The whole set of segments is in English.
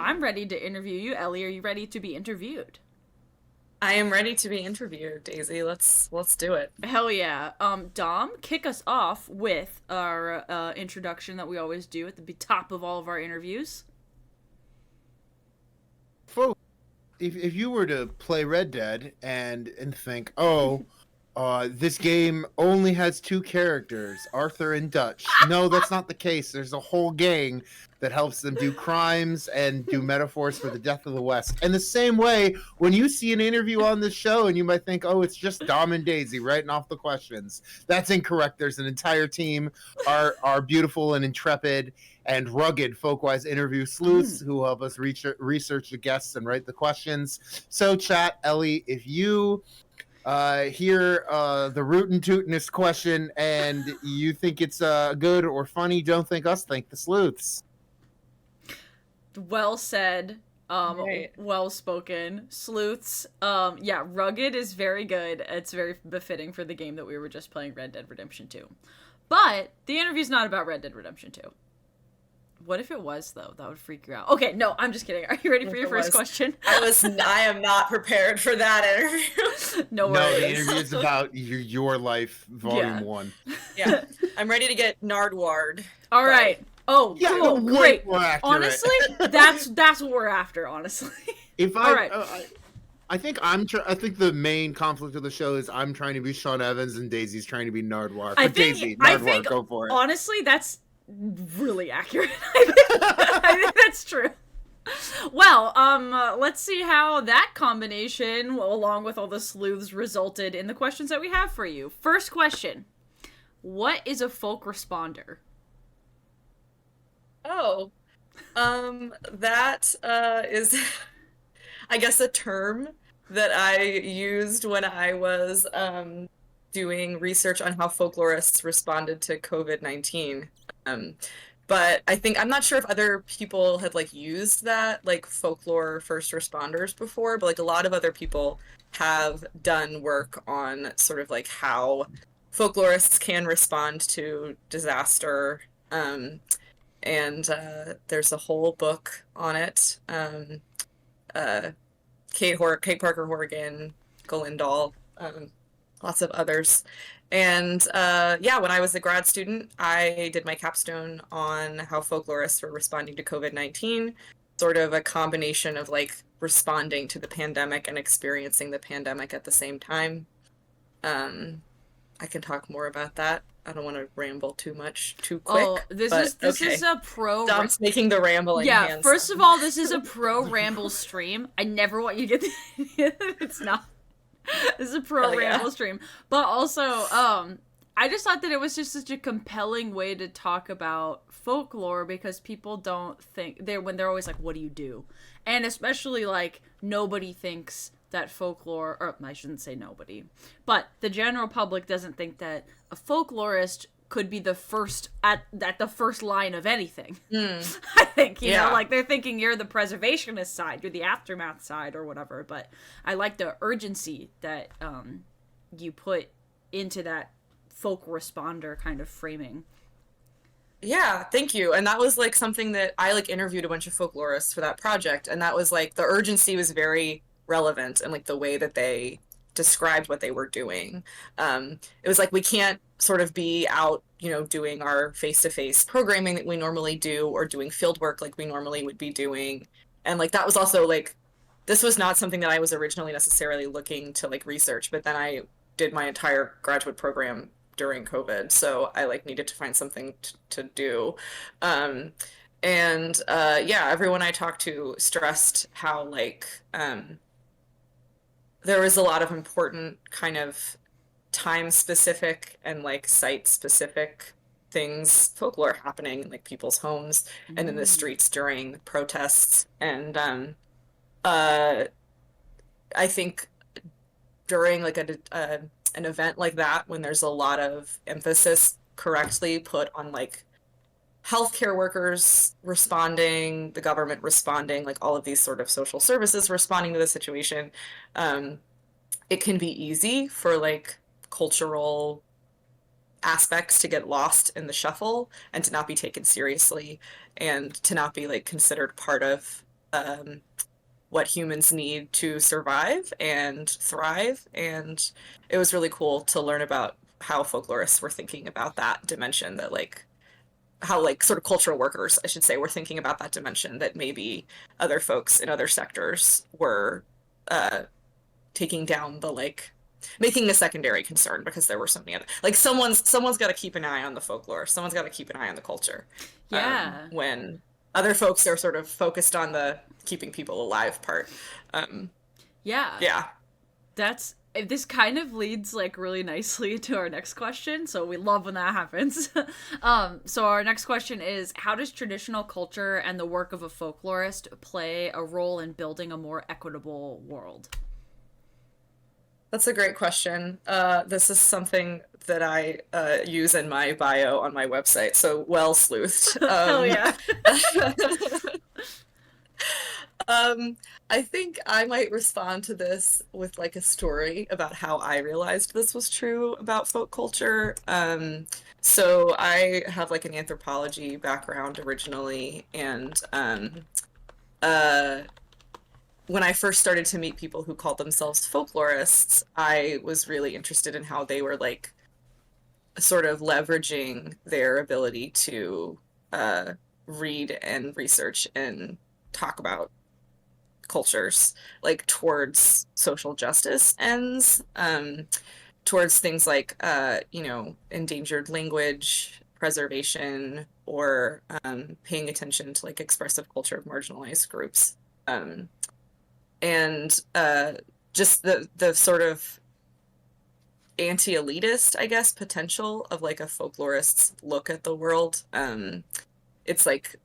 I'm ready to interview you. Ellie, are you ready to be interviewed? I am ready to be interviewed, Daisy. Let's do it. Hell yeah. Dom, kick us off with our introduction that we always do at the top of all of our interviews. Folks, if you were to play Red Dead and think, oh, this game only has two characters, Arthur and Dutch. No, that's not the case. There's a whole gang that helps them do crimes and do metaphors for the death of the West. And the same way, when you see an interview on this show and you might think, oh, it's just Dom and Daisy writing off the questions. That's incorrect. There's an entire team, our beautiful and intrepid and rugged Folkwise interview sleuths who help us research the guests and write the questions. So, chat, Ellie, if you hear the rootin' tootin'est question and you think it's good or funny, don't think us, think the sleuths. Well said. Right. Well spoken. Sleuths. Yeah, rugged is very good. It's very befitting for the game that we were just playing, Red Dead Redemption 2. But the interview's not about Red Dead Redemption 2. What if it was, though? That would freak you out. Okay, no, I'm just kidding. Are you ready for your first question? I am not prepared for that interview. No No, worries. the interview is about your life, volume Yeah. 1. Yeah. I'm ready to get nardward. All right. Oh, Yeah, cool. way Great. more accurate. Honestly, that's what we're after, honestly. If All I, right. I think I think the main conflict of the show is I'm trying to be Sean Evans and Daisy's trying to be Nardwar. I But think- Daisy, I Nardwar, think, go for it. Honestly, that's really accurate. I think that's true. Well, let's see how that combination, along with all the sleuths, resulted in the questions that we have for you. First question. What is a folk responder? Oh. That is I guess a term that I used when I was doing research on how folklorists responded to COVID-19. Um, but I'm not sure if other people had like used that, like folklore first responders before, but like a lot of other people have done work on sort of like how folklorists can respond to disaster. And there's a whole book on it. Kate Parker Horgan, Golindahl, lots of others. And yeah, when I was a grad student, I did my capstone on how folklorists were responding to COVID-19, sort of a combination of like responding to the pandemic and experiencing the pandemic at the same time. I can talk more about that. I don't want to ramble too much too quick. Oh, this okay. is a pro. Dom's making the rambling Yeah, hands. first of all, this is a pro ramble stream. I never want you to get the idea that it's not. This is a pro Hell yeah. ramble stream. But also, I just thought that it was just such a compelling way to talk about folklore because people don't think they're always like, what do you do? And especially like nobody thinks that folklore, or I shouldn't say nobody, but the general public doesn't think that a folklorist could be the first at the first line of anything. I think, you know, like they're thinking you're the preservationist side, you're the aftermath side or whatever, but I like the urgency that you put into that folk responder kind of framing. Yeah, thank you. And that was like something that I like interviewed a bunch of folklorists for that project, and that was like the urgency was very relevant and like the way that they described what they were doing. It was like we can't sort of be out, you know, doing our face-to-face programming that we normally do or doing field work like we normally would be doing. And like that was also like this was not something that I was originally necessarily looking to like research, but then I did my entire graduate program during COVID, so I like needed to find something to do. Yeah, everyone I talked to stressed how like there was a lot of important kind of time specific and like site specific things, folklore happening in like people's homes and in the streets during protests. And I think during like an event like that, when there's a lot of emphasis correctly put on like healthcare workers responding, the government responding, like all of these sort of social services responding to the situation, it can be easy for like cultural aspects to get lost in the shuffle and to not be taken seriously and to not be like considered part of what humans need to survive and thrive. And it was really cool to learn about how folklorists were thinking about that dimension, that like how like sort of cultural workers, I should say, were thinking about that dimension that maybe other folks in other sectors were taking down the like making a secondary concern because there were so many other like someone's got to keep an eye on the folklore, someone's got to keep an eye on the culture. Yeah. When other folks are sort of focused on the keeping people alive part. Yeah. Yeah. This kind of leads like really nicely to our next question, so we love when that happens. So our next question is, how does traditional culture and the work of a folklorist play a role in building a more equitable world? That's a great question. This is something that I use in my bio on my website, so well sleuthed. Hell yeah. I think I might respond to this with like a story about how I realized this was true about folk culture. So I have like an anthropology background originally, and when I first started to meet people who called themselves folklorists, I was really interested in how they were like sort of leveraging their ability to read and research and talk about cultures like towards social justice ends, towards things like endangered language preservation, or paying attention to like expressive culture of marginalized groups, and just the sort of anti-elitist, I guess, potential of like a folklorist's look at the world. It's like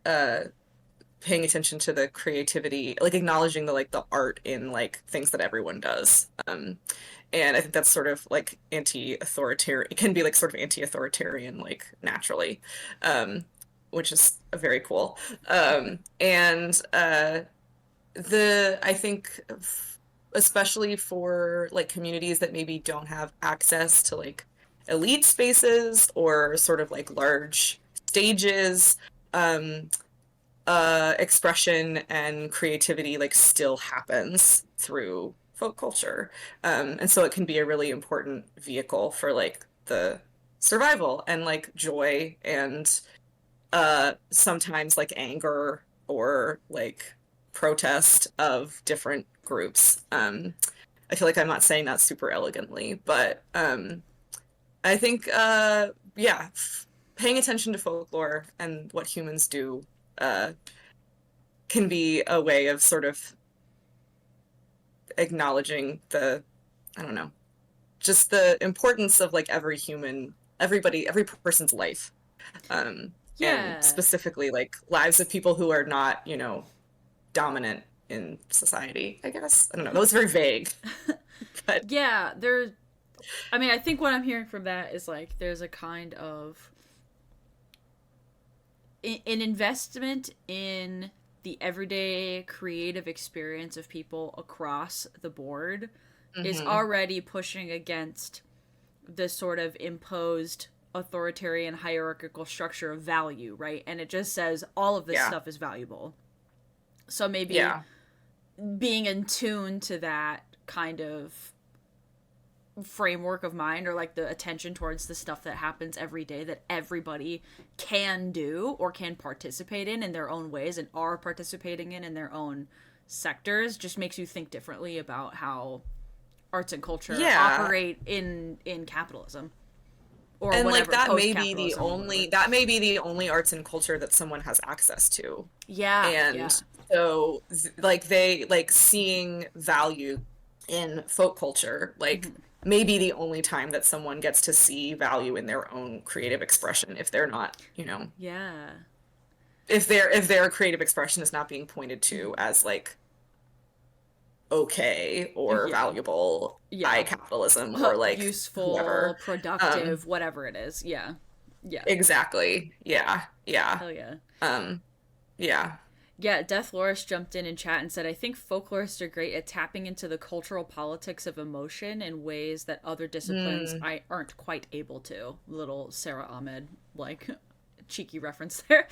paying attention to the creativity, like acknowledging the like the art in like things that everyone does. And I think that's sort of like anti-authoritarian. It can be like sort of anti-authoritarian, like naturally, which is very cool. And I think especially for like communities that maybe don't have access to like elite spaces or sort of like large stages, expression and creativity like still happens through folk culture. And so it can be a really important vehicle for like the survival and like joy and sometimes like anger or like protest of different groups. I feel like I'm not saying that super elegantly, but I think paying attention to folklore and what humans do can be a way of sort of acknowledging just the importance of like every person's life. And specifically like lives of people who are not, dominant in society, I guess. I don't know. That was very vague. But yeah, I think what I'm hearing from that is like there's a kind of an investment in the everyday creative experience of people across the board is already pushing against the sort of imposed authoritarian hierarchical structure of value, right? And it just says all of this stuff is valuable. So maybe being in tune to that kind of framework of mind, or like the attention towards the stuff that happens every day that everybody can do or can participate in their own ways and are participating in their own sectors, just makes you think differently about how arts and culture operate in capitalism. Or and whatever, like that may be the only arts and culture that someone has access to. So like they like seeing value in folk culture, like maybe the only time that someone gets to see value in their own creative expression, if they're not, if their creative expression is not being pointed to as like okay or valuable by capitalism or like useful, whoever. productive, whatever it is. Exactly. Hell yeah. Yeah, Death Loris jumped in chat and said, I think folklorists are great at tapping into the cultural politics of emotion in ways that other disciplines aren't quite able to. Little Sarah Ahmed, like, cheeky reference there.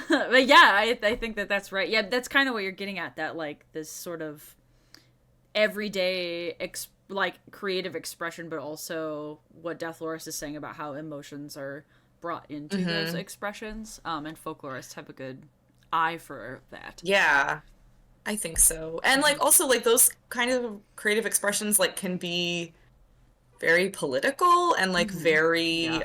But yeah, I think that that's right. Yeah, that's kind of what you're getting at, that like this sort of everyday like creative expression, but also what Deathlorist is saying about how emotions are brought into those expressions. And folklorists have a good eye for that. Yeah, I think so. And like also like those kind of creative expressions like can be very political and like very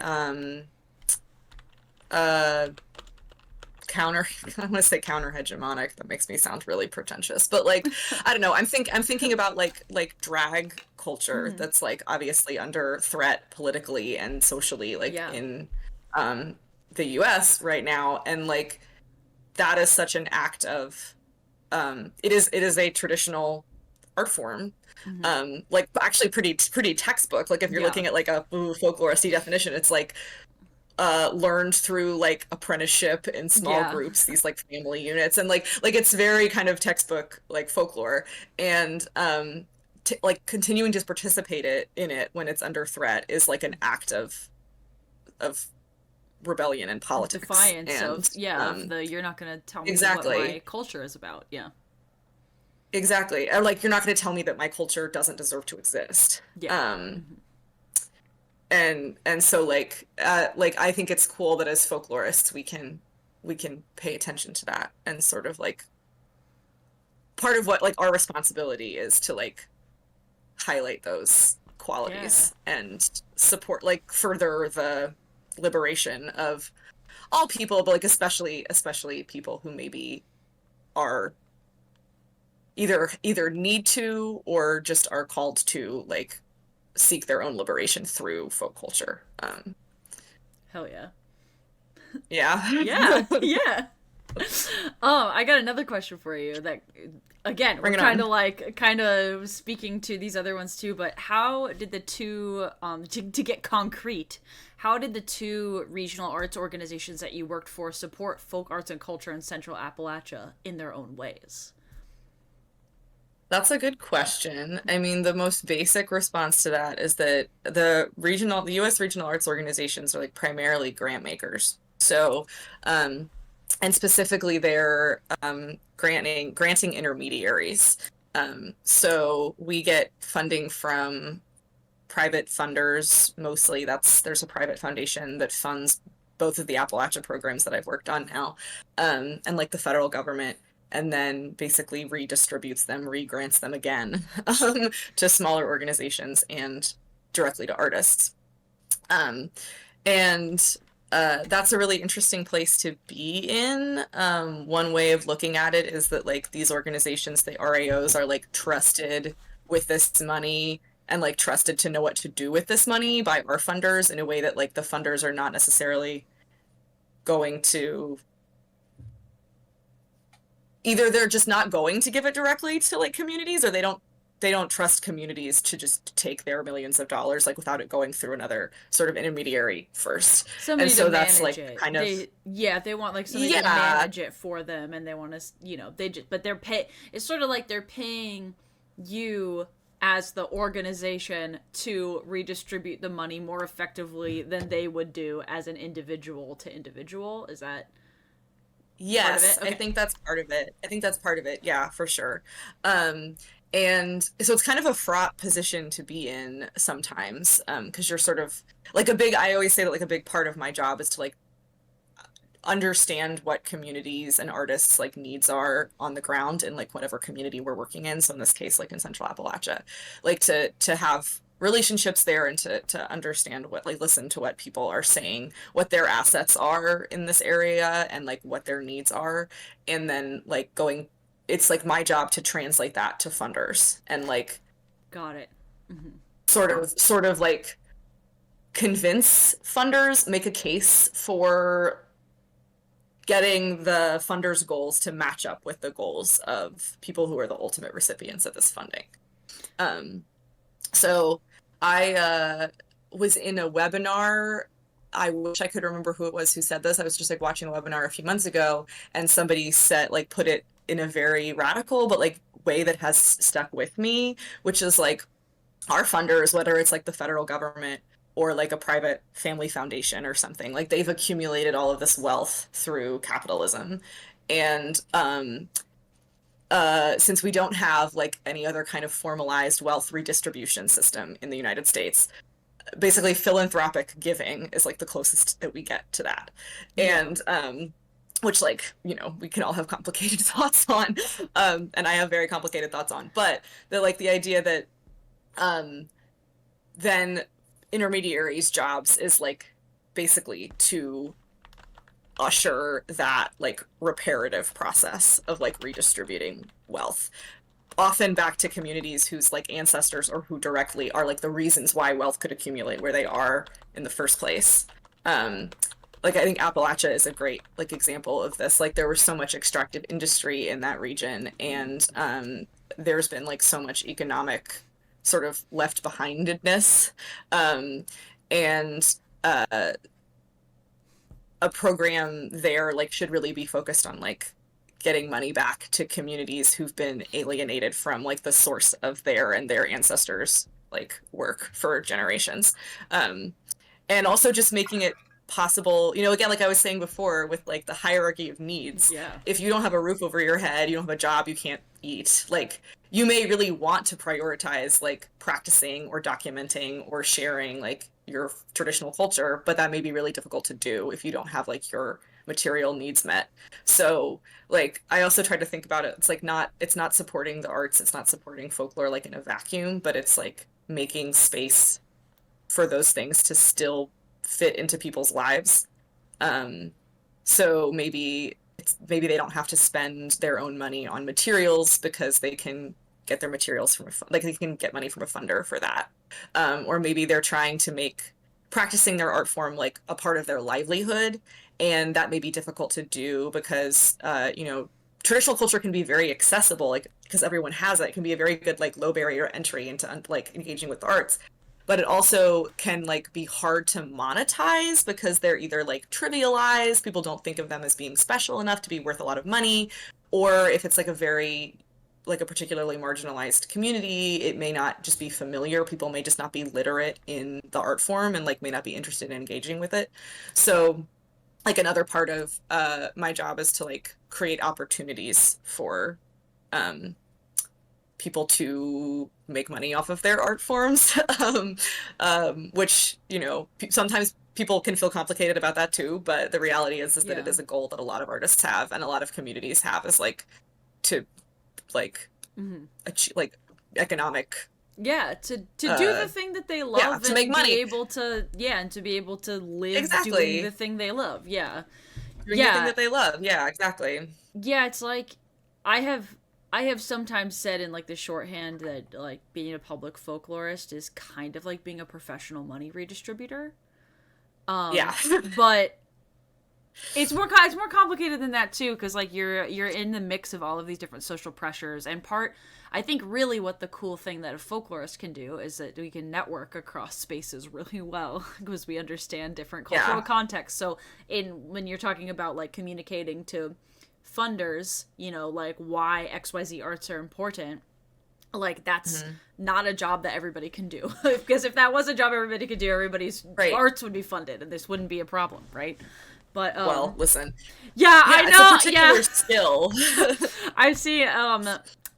counter I want to say counter hegemonic. That makes me sound really pretentious, but like I don't know, I'm thinking about like drag culture that's like obviously under threat politically and socially, like in the US right now, and like that is such an act of it is a traditional art form, like actually pretty textbook. Like if you're looking at like a folklorist definition, it's like learned through like apprenticeship in small groups, these like family units, and like it's very kind of textbook like folklore, and like continuing to participate in it when it's under threat is like an act of rebellion and politics, defiance, and of the you're not gonna tell me what my culture is about. Exactly. Or like you're not going to tell me that my culture doesn't deserve to exist. And so like I think it's cool that as folklorists we can pay attention to that, and sort of like part of what like our responsibility is to like highlight those qualities and support like further the liberation of all people, but like especially people who maybe are either need to or just are called to like seek their own liberation through folk culture. Hell yeah. Yeah. Yeah. Oh, I got another question for you that, again, we're kind of speaking to these other ones too, but how did the two, to get concrete, how did the two regional arts organizations that you worked for support folk arts and culture in Central Appalachia in their own ways? That's a good question. I mean, the most basic response to that is that the U.S. regional arts organizations are like primarily grant makers. So, and specifically they're granting intermediaries. So we get funding from private funders mostly. There's a private foundation that funds both of the Appalachia programs that I've worked on now, and like the federal government, and then basically redistributes them, re-grants them again to smaller organizations and directly to artists. And that's a really interesting place to be in. One way of looking at it is that like these organizations, the RAOs, are like trusted with this money and like trusted to know what to do with this money by our funders in a way that like the funders are not necessarily going to, either they're just not going to give it directly to like communities, or they don't trust communities to just take their millions of dollars like without it going through another sort of intermediary first. Somebody and so to that's manage like it. kind of they want like somebody to manage it for them, and they want to but it's sort of like they're paying you as the organization to redistribute the money more effectively than they would do as an individual to individual. Is that Yes, okay. I think that's part of it. Yeah, for sure. And so it's kind of a fraught position to be in sometimes, because you're sort of like I always say that like a big part of my job is to like understand what communities and artists like needs are on the ground in like whatever community we're working in. So in this case, like in Central Appalachia, like to have relationships there and to understand what, like listen to what people are saying, what their assets are in this area and like what their needs are. And then like it's like my job to translate that to funders and like got it. Mm-hmm. sort of like convince funders, make a case for getting the funders' goals to match up with the goals of people who are the ultimate recipients of this funding. So I was in a webinar. I wish I could remember who it was who said this. I was just like watching a webinar a few months ago, and somebody said, like, put it in a very radical but like way that has stuck with me, which is like our funders, whether it's like the federal government or like a private family foundation or something. Like they've accumulated all of this wealth through capitalism. And since we don't have like any other kind of formalized wealth redistribution system in the United States, basically philanthropic giving is like the closest that we get to that. Yeah. And which, like, you know, we can all have complicated thoughts on, and I have very complicated thoughts on, but the idea that then intermediaries' jobs is like basically to usher that like reparative process of like redistributing wealth, often back to communities whose like ancestors or who directly are like the reasons why wealth could accumulate where they are in the first place. Like I think Appalachia is a great like example of this. Like there was so much extractive industry in that region, and there's been like so much economic sort of left behindedness, and a program there like should really be focused on like getting money back to communities who've been alienated from like the source of their and their ancestors like work for generations, and also just making it possible, you know, again, like I was saying before with like the hierarchy of needs. Yeah. If you don't have a roof over your head, you don't have a job, you can't eat. Like you may really want to prioritize like practicing or documenting or sharing like your traditional culture, but that may be really difficult to do if you don't have like your material needs met. So like I also try to think about it, it's like it's not supporting the arts, it's not supporting folklore like in a vacuum, but it's like making space for those things to still fit into people's lives. So maybe they don't have to spend their own money on materials because they can get their materials from like they can get money from a funder for that. Or maybe they're trying to make practicing their art form like a part of their livelihood, and that may be difficult to do because you know, traditional culture can be very accessible, like because everyone has it. It can be a very good like low barrier entry into like engaging with the arts. But it also can like be hard to monetize because they're either like trivialized, people don't think of them as being special enough to be worth a lot of money, or if it's like a very like a particularly marginalized community, it may not just be familiar. People may just not be literate in the art form and like may not be interested in engaging with it. So like another part of my job is to like create opportunities for people to make money off of their art forms, which, you know, sometimes people can feel complicated about that too, but the reality is that it is a goal that a lot of artists have and a lot of communities have, is like to like achieve, like economic to do the thing that they love, to make and money, be able to and to be able to live doing the thing they love. Doing the thing that they love. Yeah, exactly. Yeah, it's like I have sometimes said in like the shorthand that like being a public folklorist is kind of like being a professional money redistributor. But it's more complicated than that too, because like you're in the mix of all of these different social pressures, and I think really what the cool thing that a folklorist can do is that we can network across spaces really well because we understand different cultural contexts. So when you're talking about like communicating to funders, you know, like why XYZ arts are important, like that's not a job that everybody can do. Because if that was a job everybody could do, everybody's arts would be funded and this wouldn't be a problem, right? But well, listen. Yeah, I know. It's a particular skill. I see.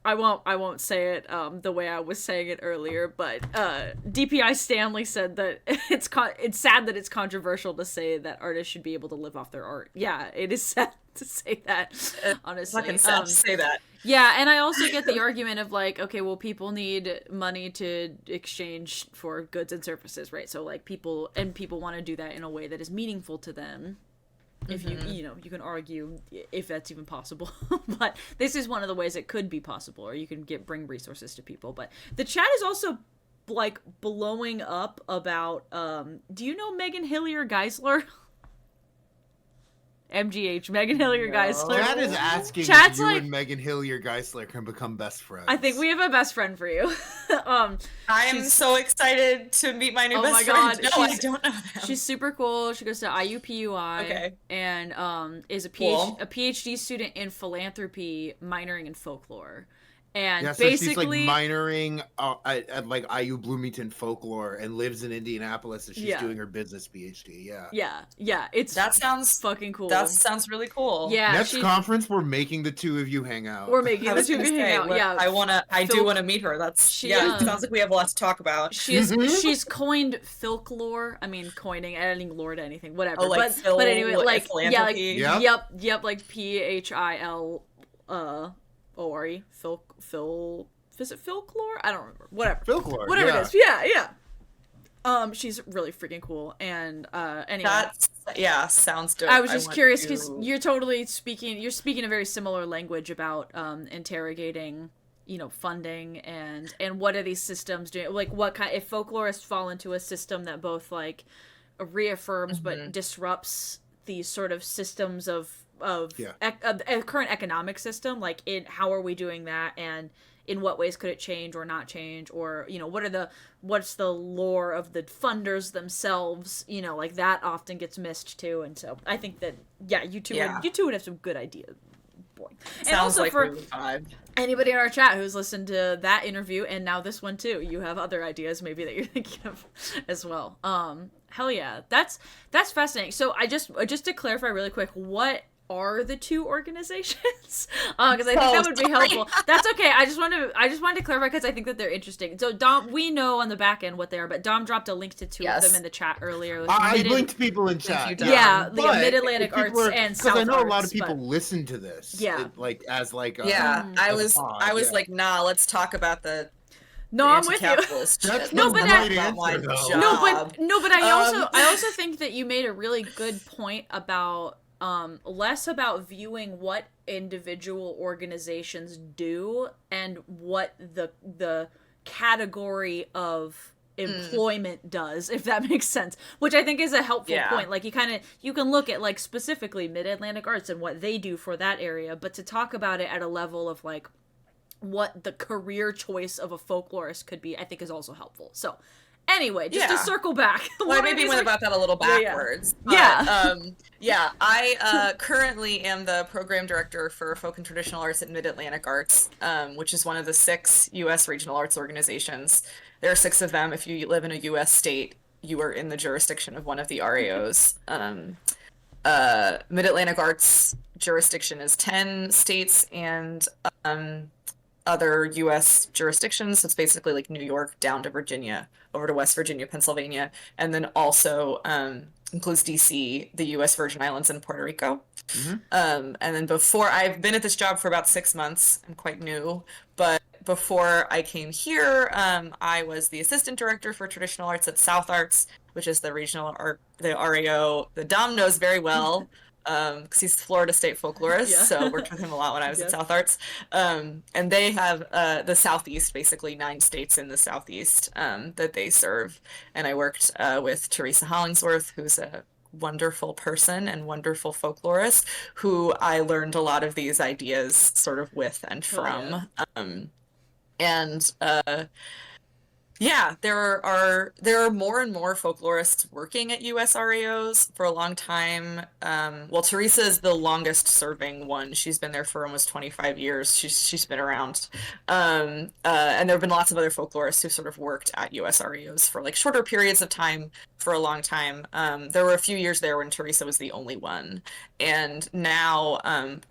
I won't say it the way I was saying it earlier, but DPI Stanley said that it's sad that it's controversial to say that artists should be able to live off their art. Yeah, it is sad to say that, honestly. Fucking sad to say that. Yeah, and I also get the argument of like, okay, well, people need money to exchange for goods and services, right? So like people want to do that in a way that is meaningful to them. If you know, you can argue if that's even possible, but this is one of the ways it could be possible, or you can bring resources to people. But the chat is also like blowing up about, do you know Megan Hillier Geisler? MGH, Megan Hillier Geisler. Chat is asking Chat's if you like, and Megan Hillier Geisler can become best friends. I think we have a best friend for you. I am so excited to meet my new best friend. No, I don't know them. She's super cool. She goes to IUPUI and is a PhD student in philanthropy, minoring in folklore. And Yeah, so basically, she's like minoring at like IU Bloomington folklore and lives in Indianapolis, and she's doing her business PhD. Yeah, it's That sounds fucking cool. That sounds really cool. Yeah, next conference we're making the two of you hang out. We're making I the was two of gonna you hang say, out. look, Yeah, I do want to meet her. That's it sounds like we have a lot to talk about. She's coined folklore. I mean, coining, adding lore to anything, whatever. Oh, like but anyway, like philanthropy. Yep, like PHIL ORE, is it folklore? I don't remember. Whatever it is. Yeah. She's really freaking cool, and anyway. Sounds dope. I was just curious because you're speaking a very similar language about interrogating, funding and what are these systems doing? Like, what kind, if folklorists fall into a system that both like reaffirms but disrupts these sort of systems of a current economic system, like how are we doing that, and in what ways could it change or not change, or what's the lore of the funders themselves, like that often gets missed too. And so I think that you two would have some good ideas. Boy. And sounds also like for vibe. Anybody in our chat who's listened to that interview and now this one too, you have other ideas maybe that you're thinking of as well. Hell yeah, that's fascinating. So I just to clarify really quick, what are the two organizations? Because I think that would be helpful. That's okay. I just wanted to clarify because I think that they're interesting. So Dom, we know on the back end what they are, but Dom dropped a link to two of them in the chat earlier. I linked people in chat. The Mid-Atlantic Arts and South Arts. Because I know a lot of people listen to this. Yeah. I was like, nah, let's talk about the. No, I'm with you. That's no, but I also think that you made a really good point about less about viewing what individual organizations do and what the category of employment does, if that makes sense, which I think is a helpful point. Like you can look at like specifically Mid-Atlantic Arts and what they do for that area, but to talk about it at a level of like what the career choice of a folklorist could be, I think is also helpful. So anyway, just to circle back. Well, I maybe went about that a little backwards. I currently am the program director for Folk and Traditional Arts at Mid-Atlantic Arts, which is one of the 6 U.S. regional arts organizations. There are 6 of them. If you live in a U.S. state, you are in the jurisdiction of one of the RAOs. Mid-Atlantic Arts jurisdiction is 10 states and other U.S. jurisdictions. So it's basically like New York down to Virginia, over to West Virginia, Pennsylvania, and then also includes D.C., the U.S. Virgin Islands, and Puerto Rico. And then I've been at this job for about 6 months. I'm quite new, but before I came here, I was the assistant director for traditional arts at South Arts, which is the regional art, the RAO that Dom knows very well. Because he's a Florida State folklorist, so worked with him a lot when I was at South Arts. And they have the Southeast, basically 9 states in the Southeast that they serve. And I worked with Teresa Hollingsworth, who's a wonderful person and wonderful folklorist, who I learned a lot of these ideas sort of with and from. There are more and more folklorists working at US RAOs for a long time. Teresa is the longest serving one. She's been there for almost 25 years. She's been around. And there have been lots of other folklorists who sort of worked at US RAOs for like shorter periods of time for a long time. There were a few years there when Teresa was the only one. And now,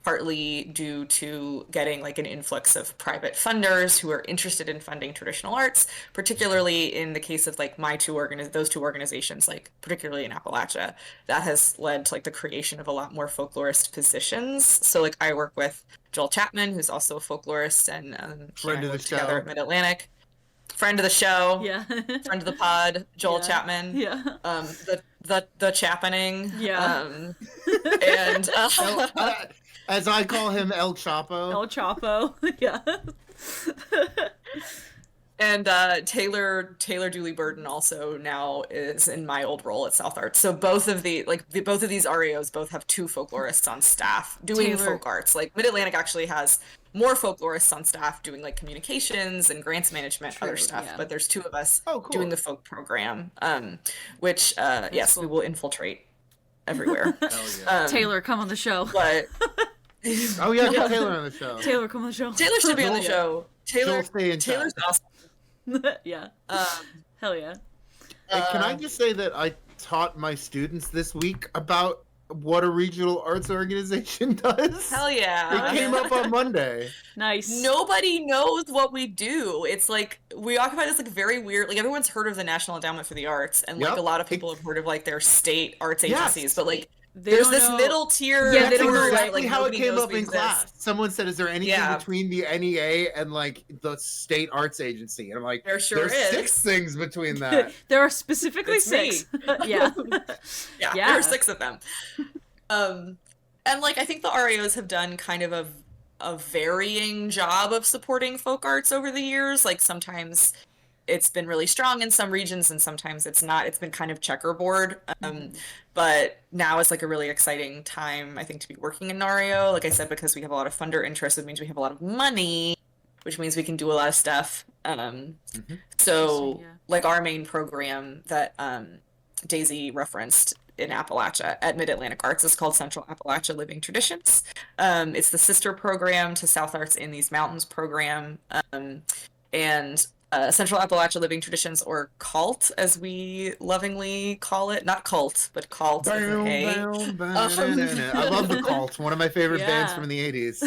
partly due to getting like an influx of private funders who are interested in funding traditional arts, particularly in the case of like those two organizations, like particularly in Appalachia, that has led to like the creation of a lot more folklorist positions. So like I work with Joel Chapman, who's also a folklorist, and friend of the show together at Mid-Atlantic. Friend of the show, friend of the pod, Joel Chapman, the Chappening, and as I call him, El Chapo. And Taylor Dooley Burton also now is in my old role at South Arts. So both of these RAOs both have 2 folklorists on staff doing folk arts. Like Mid-Atlantic actually has more folklorists on staff doing like communications and grants management, other stuff. But there's 2 of us doing the folk program, which we will infiltrate everywhere. Taylor, come on the show. But Oh yeah, get Taylor on the show. Taylor, come on the show. Taylor should be on the show. She'll stay in Taylor's touch. awesome. Yeah. Um, Hell yeah. Hey, can I just say that I taught my students this week about what a regional arts organization does? hell yeah. It came up on Monday. Nice. Nobody knows what we do. It's like we occupy this like very weird, like everyone's heard of the National Endowment for the Arts, and like Yep. a lot of people have heard of like their state arts agencies, Yes. but like They there's don't this know- middle tier. Yeah, they That's don't know, exactly like, how it nobody came knows up we in exist. class. Someone said, "Is there anything Yeah. between the NEA and like the state arts agency?" And I'm like, There sure "There's is. 6 things between that." There are specifically It's me. 6. Yeah. Yeah, Yeah. there are 6 of them. And like I think the RAOs have done kind of a varying job of supporting folk arts over the years. Like sometimes it's been really strong in some regions and sometimes it's not. It's been kind of checkerboard. But now is like a really exciting time, I think, to be working in an RAO. Like I said, because we have a lot of funder interest, it means we have a lot of money, which means we can do a lot of stuff. So Interesting, yeah. like our main program that Daisy referenced in Appalachia at Mid-Atlantic Arts is called Central Appalachia Living Traditions. It's the sister program to South Arts in These Mountains program. And Central Appalachia Living Traditions, or CALT, as we lovingly call it. Not cult, but CALT. With an A. I love the Cult. One of my favorite bands Yeah. from the 80s.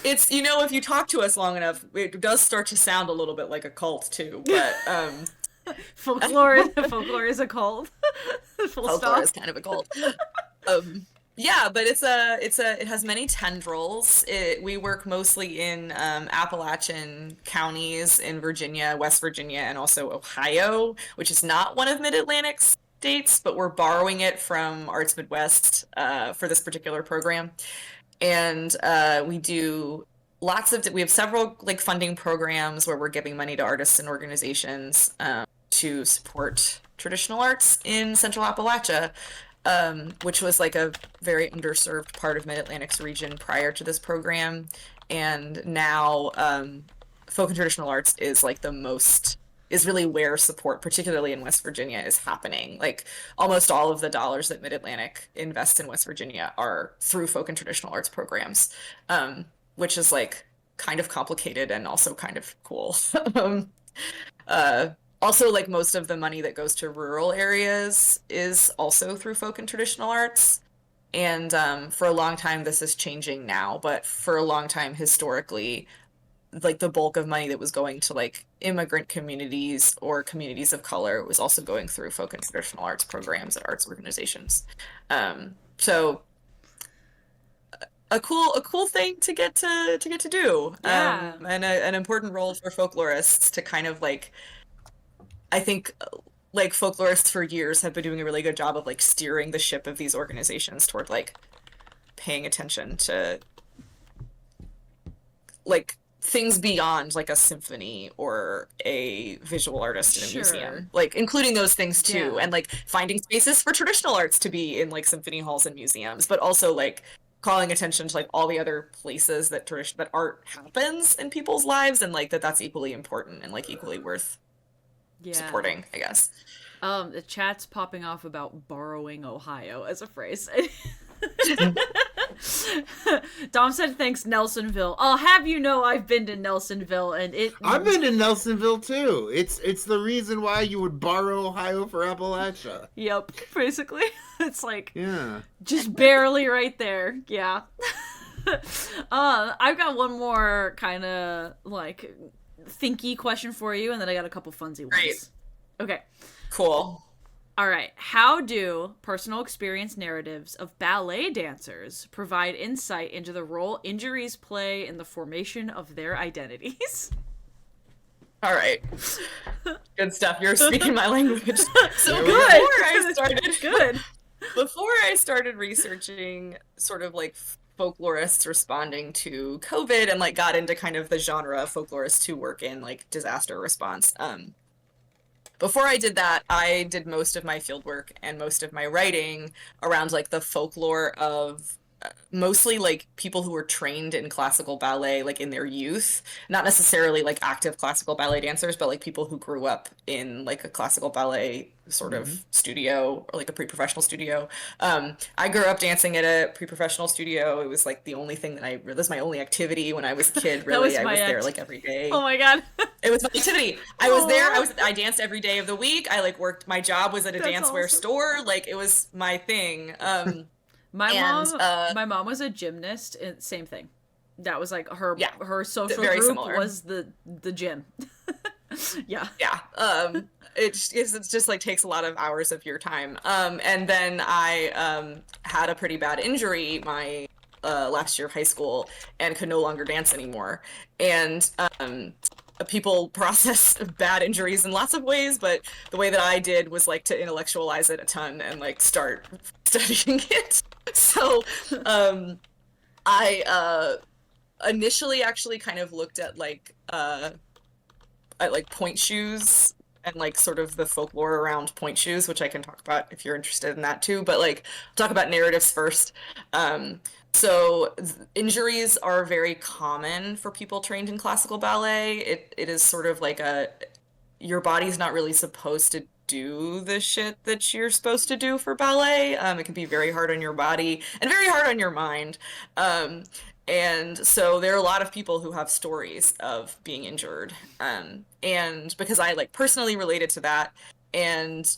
It's, you know, if you talk to us long enough, it does start to sound a little bit like a cult too. But Folklore is a cult. Full folklore stop. is kind of a cult. Yeah, but it has many tendrils. We work mostly in Appalachian counties in Virginia, West Virginia, and also Ohio, which is not one of Mid-Atlantic states, but we're borrowing it from Arts Midwest for this particular program. And we do we have several like funding programs where we're giving money to artists and organizations to support traditional arts in Central Appalachia, which was like a very underserved part of Mid-Atlantic's region prior to this program. And now folk and traditional arts is like is really where support, particularly in West Virginia, is happening. Like almost all of the dollars that Mid-Atlantic invests in West Virginia are through folk and traditional arts programs, which is like kind of complicated and also kind of cool. Also, like most of the money that goes to rural areas is also through folk and traditional arts. And for a long time, this is changing now, but for a long time, historically, like the bulk of money that was going to like immigrant communities or communities of color was also going through folk and traditional arts programs and arts organizations. So a cool thing to get to do. Yeah. And an important role for folklorists to kind of like, I think like folklorists for years have been doing a really good job of like steering the ship of these organizations toward like paying attention to like things beyond like a symphony or a visual artist in a Sure. museum, like including those things too, Yeah. and like finding spaces for traditional arts to be in like symphony halls and museums, but also like calling attention to like all the other places that art happens in people's lives, and like that's equally important and like equally worth supporting, I guess. The chat's popping off about borrowing Ohio as a phrase. Dom said thanks Nelsonville. I'll have you know I've been to Nelsonville and I've been to Nelsonville too. It's the reason why you would borrow Ohio for Appalachia. Yep, basically. It's like Yeah. just barely right there. Yeah. I've got one more kind of like thinky question for you, and then I got a couple funsy ones. Great. Okay. Cool. All right. How do personal experience narratives of ballet dancers provide insight into the role injuries play in the formation of their identities? All right. Good stuff. You're speaking my language. So There we before go. before I started researching sort of like folklorists responding to COVID and like got into kind of the genre of folklorists who work in like disaster response. Before I did that, I did most of my fieldwork and most of my writing around like the folklore of mostly like people who were trained in classical ballet like in their youth, not necessarily like active classical ballet dancers, but like people who grew up in like a classical ballet sort of studio or like a pre-professional studio. I grew up dancing at a pre-professional studio. It was like the only thing that was my only activity when I was a kid, really. I was there like every day. Oh my God. It was my activity. I was there. I danced every day of the week. I like worked, my job was at a dancewear store. Like it was my thing. My mom was a gymnast. Same thing. That was like her social group similar. was the gym. Yeah. It just like takes a lot of hours of your time. And then I had a pretty bad injury my last year of high school and could no longer dance anymore. And people process bad injuries in lots of ways, but the way that I did was like to intellectualize it a ton and like start studying it. So I initially actually kind of looked at like point shoes and like sort of the folklore around point shoes, which I can talk about if you're interested in that too. But like talk about narratives first. So injuries are very common for people trained in classical ballet. It is sort of like your body's not really supposed to do the shit that you're supposed to do for ballet. It can be very hard on your body and very hard on your mind. And so there are a lot of people who have stories of being injured. And because I like personally related to that and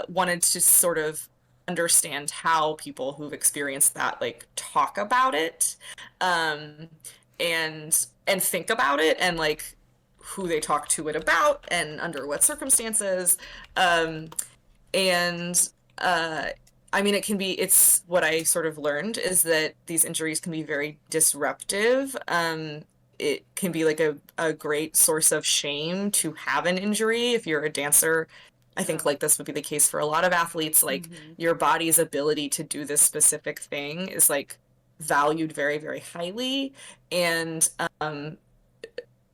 wanted to sort of understand how people who've experienced that like talk about it and think about it and like who they talk to it about and under what circumstances. I mean, it's what I sort of learned is that these injuries can be very disruptive. It can be like a great source of shame to have an injury if you're a dancer. I think like this would be the case for a lot of athletes. Like your body's ability to do this specific thing is like valued very, very highly. And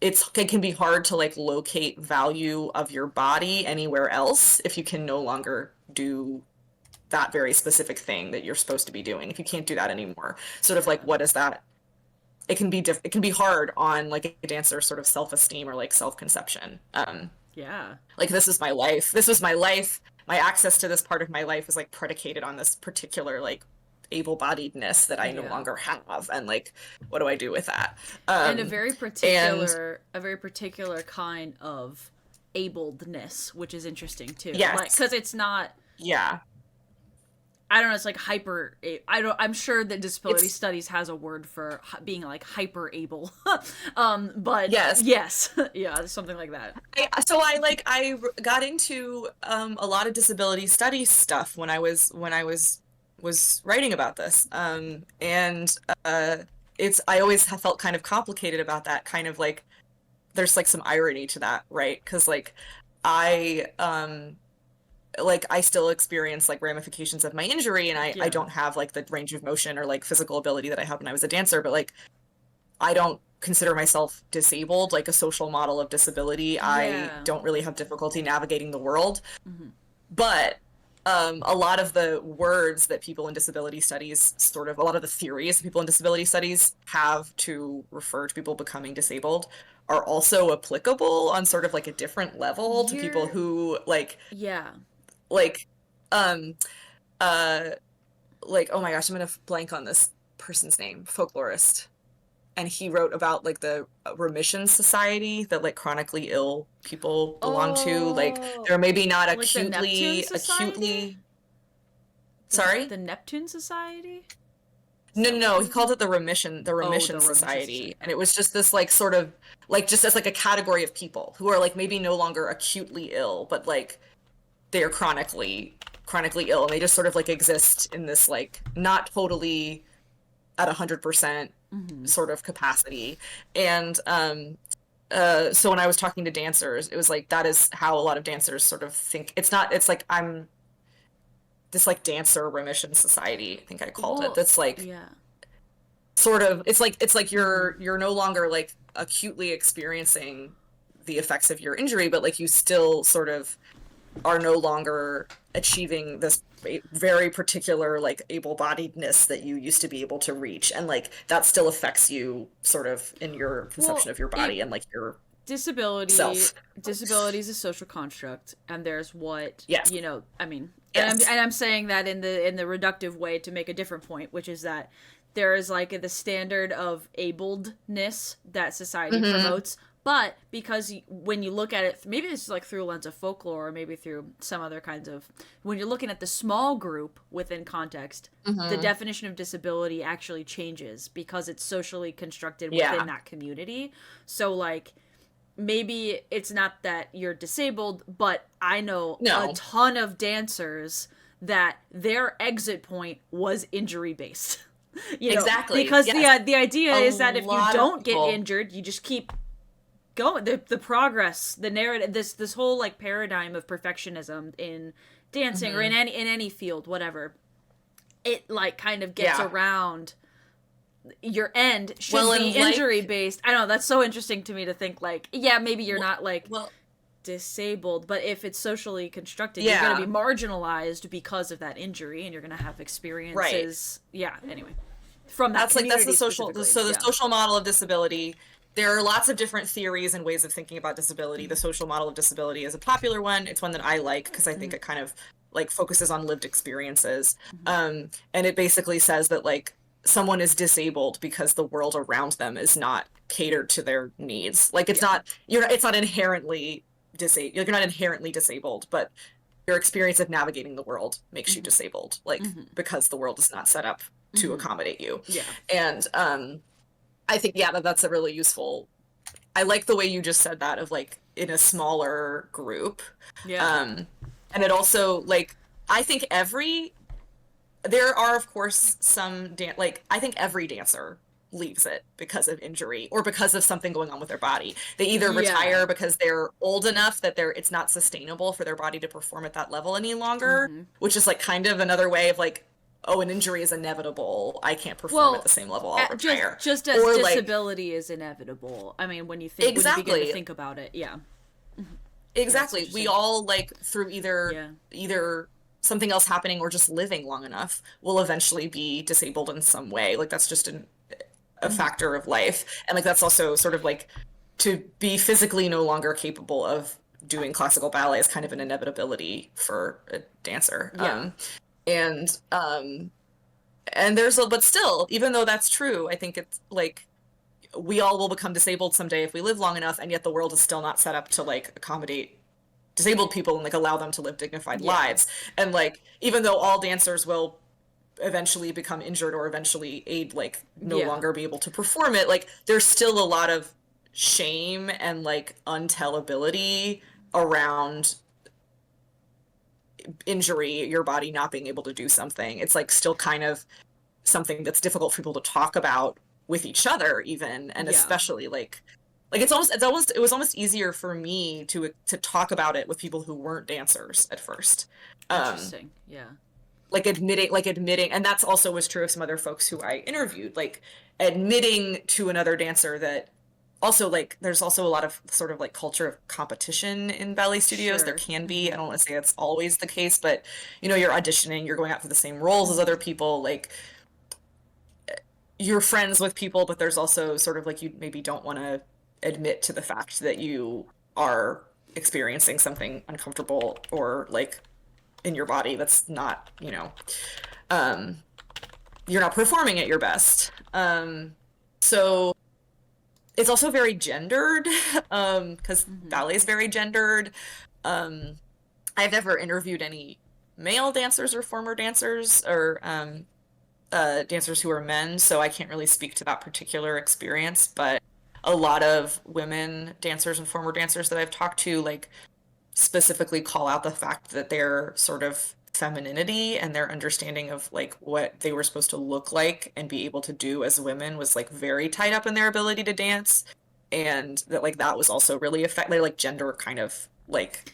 it can be hard to like locate value of your body anywhere else if you can no longer do that very specific thing that you're supposed to be doing. If you can't do that anymore, sort of like, what is that? It can be hard on like a dancer's sort of self-esteem or like self-conception. Like this is my life. This was my life. My access to this part of my life is like predicated on this particular like able-bodiedness that I no longer have, and like what do I do with that? And a very particular kind of abledness, which is interesting too. Yes. Like, because it's not. Yeah. I don't know. It's like hyper. I'm sure that disability studies has a word for being like hyper able. But yes, yeah, something like that. I got into a lot of disability studies stuff when I was writing about this. I always have felt kind of complicated about that. Kind of like there's like some irony to that, right? Because like I still experience like ramifications of my injury, and I don't have like the range of motion or like physical ability that I had when I was a dancer, but like I don't consider myself disabled, like a social model of disability. I don't really have difficulty navigating the world. But a lot of the words that people in disability studies a lot of the theories that people in disability studies have to refer to people becoming disabled are also applicable on sort of like a different level to people who like oh my gosh, I'm gonna blank on this person's name, folklorist, and he wrote about like the remission society that like chronically ill people belong to. Like they're maybe not like acutely sorry, the Neptune Society. No, he called it the remission society, and it was just this like sort of like just as like a category of people who are like maybe no longer acutely ill, but like they are chronically ill, and they just sort of like exist in this like not totally at 100% sort of capacity. And so when I was talking to dancers, it was like that is how a lot of dancers sort of think. It's like I'm this like dancer remission society, I think I called it. That's like sort of it's like you're no longer like acutely experiencing the effects of your injury, but like you still sort of are no longer achieving this very particular like able-bodiedness that you used to be able to reach, and like that still affects you sort of in your conception of your body and like your self. Disability is a social construct, and there's what Yes. I mean, Yes. and I'm saying that in the reductive way to make a different point, which is that there is like the standard of abledness that society promotes, but because when you look at it, maybe this is like through a lens of folklore, or maybe through some other kinds of, when you're looking at the small group within context, the definition of disability actually changes because it's socially constructed within that community. So like, maybe it's not that you're disabled, but I know a ton of dancers that their exit point was injury based. Exactly. Because the idea is that if you don't get injured, you just keep going. The progress, the narrative, this whole like paradigm of perfectionism in dancing or in any field, whatever, it like kind of gets around your end should be injury based. I know, that's so interesting to me to think like, maybe you're not like disabled, but if it's socially constructed, you're going to be marginalized because of that injury, and you're going to have experiences. Anyway, from that that's the social. So the social model of disability. There are lots of different theories and ways of thinking about disability. The social model of disability is a popular one. It's one that I like because I think it kind of like focuses on lived experiences, and it basically says that like someone is disabled because the world around them is not catered to their needs. Like it's not it's not inherently disabled. You're not inherently disabled, but your experience of navigating the world makes you disabled, like because the world is not set up to accommodate you. And I think that's a really useful. I like the way you just said that, of like in a smaller group. And it also like, I think there are, of course, some I think every dancer leaves it because of injury or because of something going on with their body. They either retire because they're old enough that it's not sustainable for their body to perform at that level any longer, which is like kind of another way of like, oh, an injury is inevitable. I can't perform at the same level. I'll retire. Just as disability is inevitable. I mean, when you think when you begin to think about it, exactly. We all like through either something else happening or just living long enough will eventually be disabled in some way. Like that's just a factor of life. And like that's also sort of like to be physically no longer capable of doing classical ballet is kind of an inevitability for a dancer. And there's but still, even though that's true, I think it's like we all will become disabled someday if we live long enough, and yet the world is still not set up to like accommodate disabled people and like allow them to live dignified lives. And like even though all dancers will eventually become injured or eventually no longer be able to perform it, like there's still a lot of shame and like untellability around injury, your body not being able to do something. It's like still kind of something that's difficult for people to talk about with each other even, and especially like it was almost easier for me to talk about it with people who weren't dancers at first. Interesting. Like admitting, and that's also was true of some other folks who I interviewed, like admitting to another dancer that also like there's also a lot of sort of like culture of competition in ballet studios. There can be. I don't want to say that's always the case, but you're auditioning, you're going out for the same roles as other people, like you're friends with people, but there's also sort of like you maybe don't want to admit to the fact that you are experiencing something uncomfortable or like in your body that's not, you're not performing at your best. So it's also very gendered, because ballet is very gendered. I've never interviewed any male dancers or former dancers or dancers who are men, so I can't really speak to that particular experience, but a lot of women dancers and former dancers that I've talked to like specifically call out the fact that their sort of femininity and their understanding of like what they were supposed to look like and be able to do as women was like very tied up in their ability to dance, and that like that was also really like gender kind of like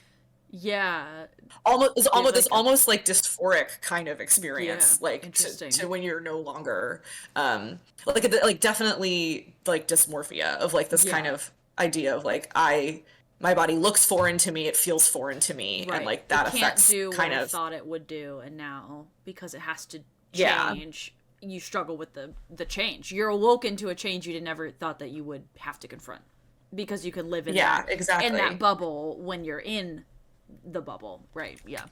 almost like dysphoric kind of experience, like to when you're no longer like definitely like dysmorphia of like this kind of idea of like my body looks foreign to me, it feels foreign to me, Right. and like that it can't affects do kind what I of thought it would do, and now because it has to yeah. change, you struggle with the change. You're awoken to a change you never thought that you would have to confront, because you can live in Yeah, that exactly. bubble when you're in the bubble, right? Yeah.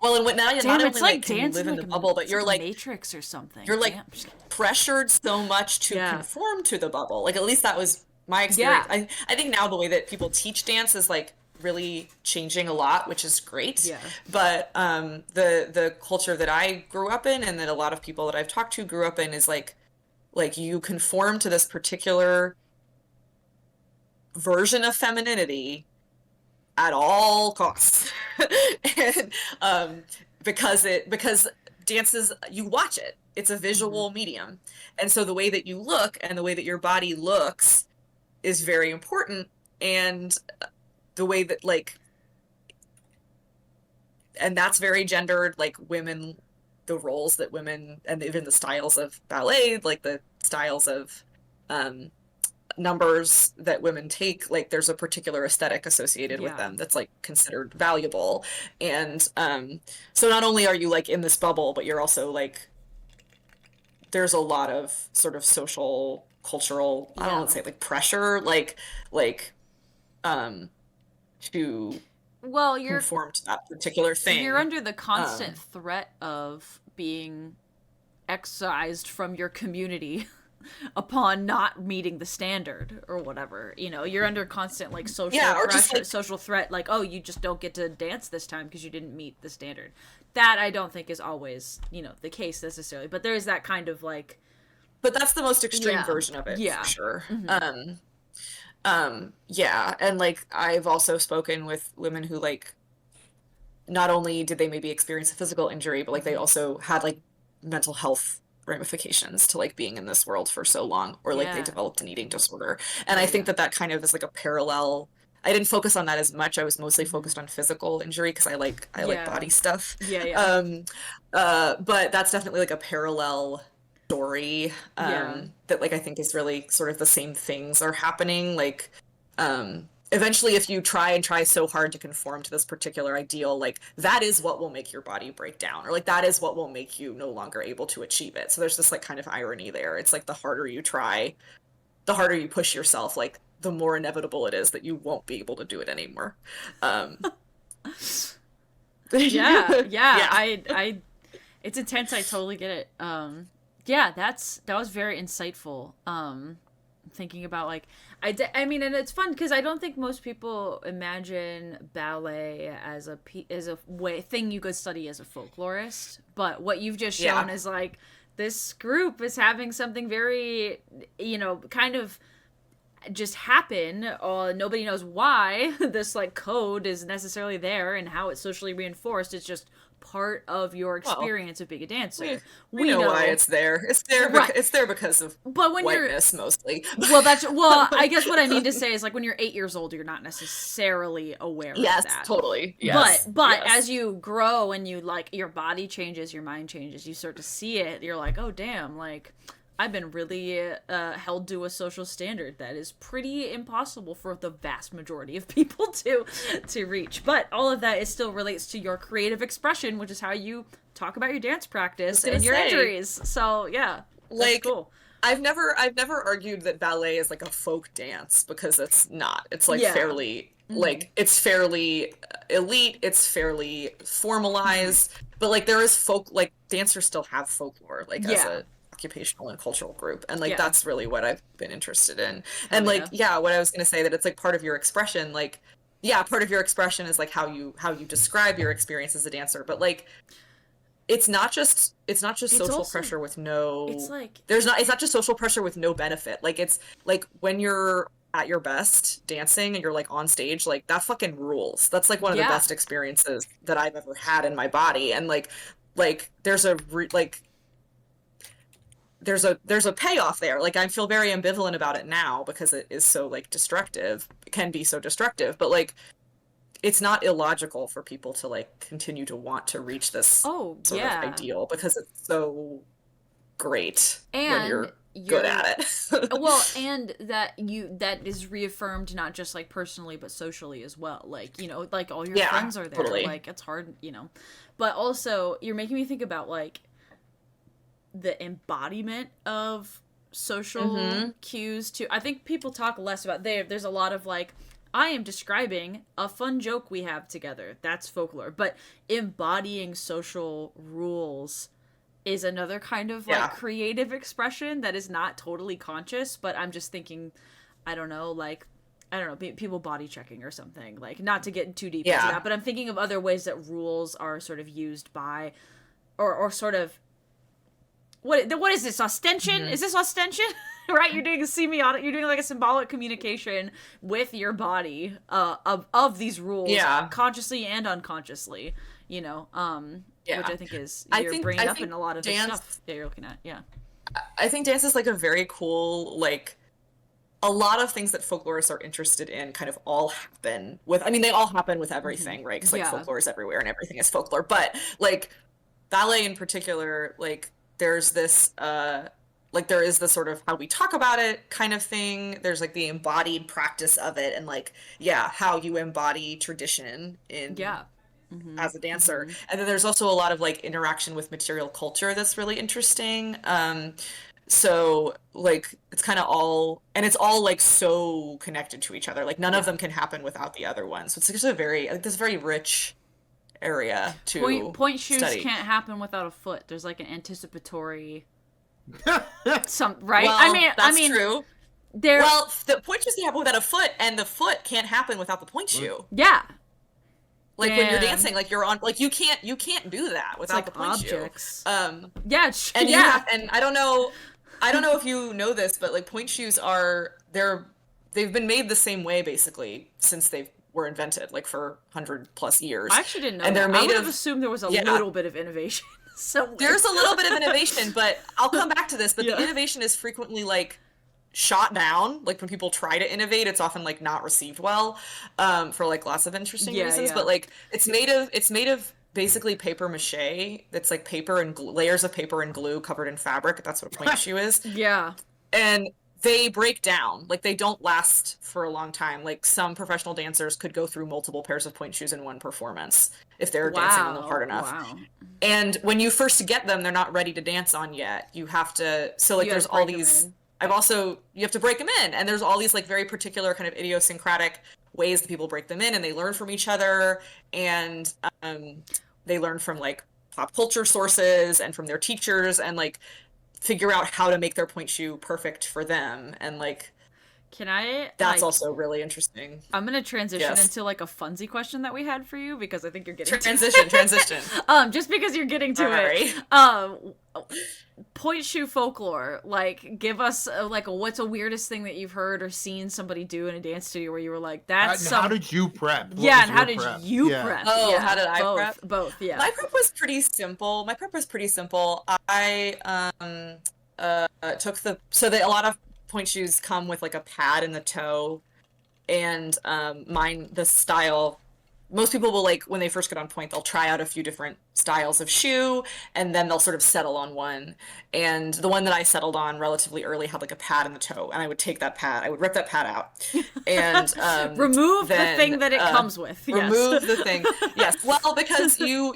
Well, and what now you Damn, not it's only like like can you live dancing in like the bubble, but it's you're like like Matrix or something. you're like Damn. pressured so much to Yeah. conform to the bubble. Like at least that was my experience. Yeah. I think now the way that people teach dance is like really changing a lot, which is great. Yeah. But the culture that I grew up in and that a lot of people that I've talked to grew up in is like you conform to this particular version of femininity at all costs. And because dance is, you watch it, it's a visual medium, and so the way that you look and the way that your body looks is very important, and the way that like, and that's very gendered, like women, the roles that women, and even the styles of ballet, like the styles of numbers that women take, like there's a particular aesthetic associated with them that's like considered valuable. And so not only are you like in this bubble, but you're also like, there's a lot of sort of social, cultural, I don't want to say like pressure, like to well, you're conform to that particular thing. You're under the constant threat of being excised from your community upon not meeting the standard or whatever. You know, you're under constant like social or pressure, just, like, social threat, like, oh, you just don't get to dance this time because you didn't meet the standard. That I don't think is always, you know, the case necessarily, but there is that kind of like, but that's the most extreme version of it, for sure. Yeah, and like I've also spoken with women who like, not only did they maybe experience a physical injury, but like they also had like mental health ramifications to like being in this world for so long, or like they developed an eating disorder. And I think that kind of is like a parallel. I didn't focus on that as much. I was mostly focused on physical injury because I like body stuff. But that's definitely like a parallel story that like I think is really sort of the same things are happening. Like eventually, if you try so hard to conform to this particular ideal, like that is what will make your body break down, or like that is what will make you no longer able to achieve it. So there's this like kind of irony there. It's like the harder you try, the harder you push yourself, like the more inevitable it is that you won't be able to do it anymore. I it's intense. I totally get it. That was very insightful. Thinking about like, I mean, and it's fun because I don't think most people imagine ballet as a thing you could study as a folklorist. But what you've just shown is like, this group is having something very, you know, kind of just happen. Nobody knows why this like code is necessarily there and how it's socially reinforced. It's just part of your experience of being a dancer. We know why it's there. It's there. Right. It's there because of whiteness mostly. Well, I guess what I mean to say is like when you're 8 years old, you're not necessarily aware of that. Yes, totally. Yes. But as you grow and you like your body changes, your mind changes, you start to see it. You're like, oh damn, like I've been really held to a social standard that is pretty impossible for the vast majority of people to reach. But all of that still relates to your creative expression, which is how you talk about your dance practice and your injuries. So yeah, that's like cool. I've never argued that ballet is like a folk dance, because it's not. It's like fairly like it's fairly elite. It's fairly formalized, but like there is folk, like dancers still have folklore, like as a occupational and cultural group, and like that's really what I've been interested in. And what I was gonna say, that it's like part of your expression, like part of your expression is like how you describe your experience as a dancer, but like it's not just social pressure with no, it's not just social pressure with no benefit. Like it's like when you're at your best dancing and you're like on stage, like that fucking rules. That's like one of the best experiences that I've ever had in my body. And like there's a there's a payoff there. Like I feel very ambivalent about it now because it is so like destructive. It can be so destructive, but like it's not illogical for people to like continue to want to reach this sort of ideal, because it's so great. And good at it. Well, and that is reaffirmed not just like personally but socially as well. Like, you know, like all your friends are there. Totally. Like it's hard, you know. But also you're making me think about like the embodiment of social cues too. I think people talk less about there's a lot of like, I am describing a fun joke we have together. That's folklore. But embodying social rules is another kind of like creative expression that is not totally conscious, but I'm just thinking, I don't know, people body checking or something, like, not to get too deep into that, but I'm thinking of other ways that rules are sort of used by, or sort of, what is this, ostension? Is this ostension? Right? You're doing a semiotic, you're doing like a symbolic communication with your body, of these rules, consciously and unconsciously, you know, which I think is, you're bringing up in a lot of the stuff that you're looking at. I think dance is like a very cool, like, a lot of things that folklorists are interested in kind of all happen with, I mean, they all happen with everything, right? Because like folklore is everywhere and everything is folklore. But like ballet in particular, like there's this, like there is the sort of how we talk about it kind of thing. There's like the embodied practice of it and like, how you embody tradition in as a dancer. And then there's also a lot of like interaction with material culture that's really interesting. So like it's kind of all, and it's all like so connected to each other. Like none of them can happen without the other one. So it's just a very, like this very rich area to point shoes study. Can't happen without a foot. There's like an anticipatory right? Well, I mean true. Well, the point shoes can happen without a foot, and the foot can't happen without the point shoe. Yeah. Like when you're dancing, like you're on, like you can't do that without like the point objects. shoe. And you have, and I don't know if you know this, but like point shoes they've been made the same way basically since they were invented, like for 100+ years. I actually didn't know and that. They're made I would have assumed there was a little bit of innovation. There's a little bit of innovation, but I'll come back to this. But the innovation is frequently like shot down. Like when people try to innovate, it's often like not received well, for like lots of interesting reasons. But like it's made of basically paper mache. That's like paper and layers of paper and glue covered in fabric. That's what a point shoe is. And they break down. Like they don't last for a long time. Like some professional dancers could go through multiple pairs of point shoes in one performance if they're dancing them hard enough. And when you first get them, they're not ready to dance on yet. You have to, so like there's all these, you have to break them in. And there's all these like very particular kind of idiosyncratic ways that people break them in, and they learn from each other. And they learn from like pop culture sources and from their teachers, and like figure out how to make their point shoe perfect for them. And like, that's also really interesting. I'm gonna transition into like a funsy question that we had for you, because I think you're getting transition. Just because you're getting to it. Point shoe folklore. Like, give us what's the weirdest thing that you've heard or seen somebody do in a dance studio where you were like, "That's how did you prep?" And how did you prep? Oh, how did I prep? Both. Yeah. My prep was pretty simple. I took a lot of point shoes come with like a pad in the toe, and the style, most people will, like when they first get on point, they'll try out a few different styles of shoe, and then they'll sort of settle on one. And the one that I settled on relatively early had like a pad in the toe, and I would take that pad, I would rip that pad out and remove the thing that it comes with. Remove the thing. Yes. Well, because you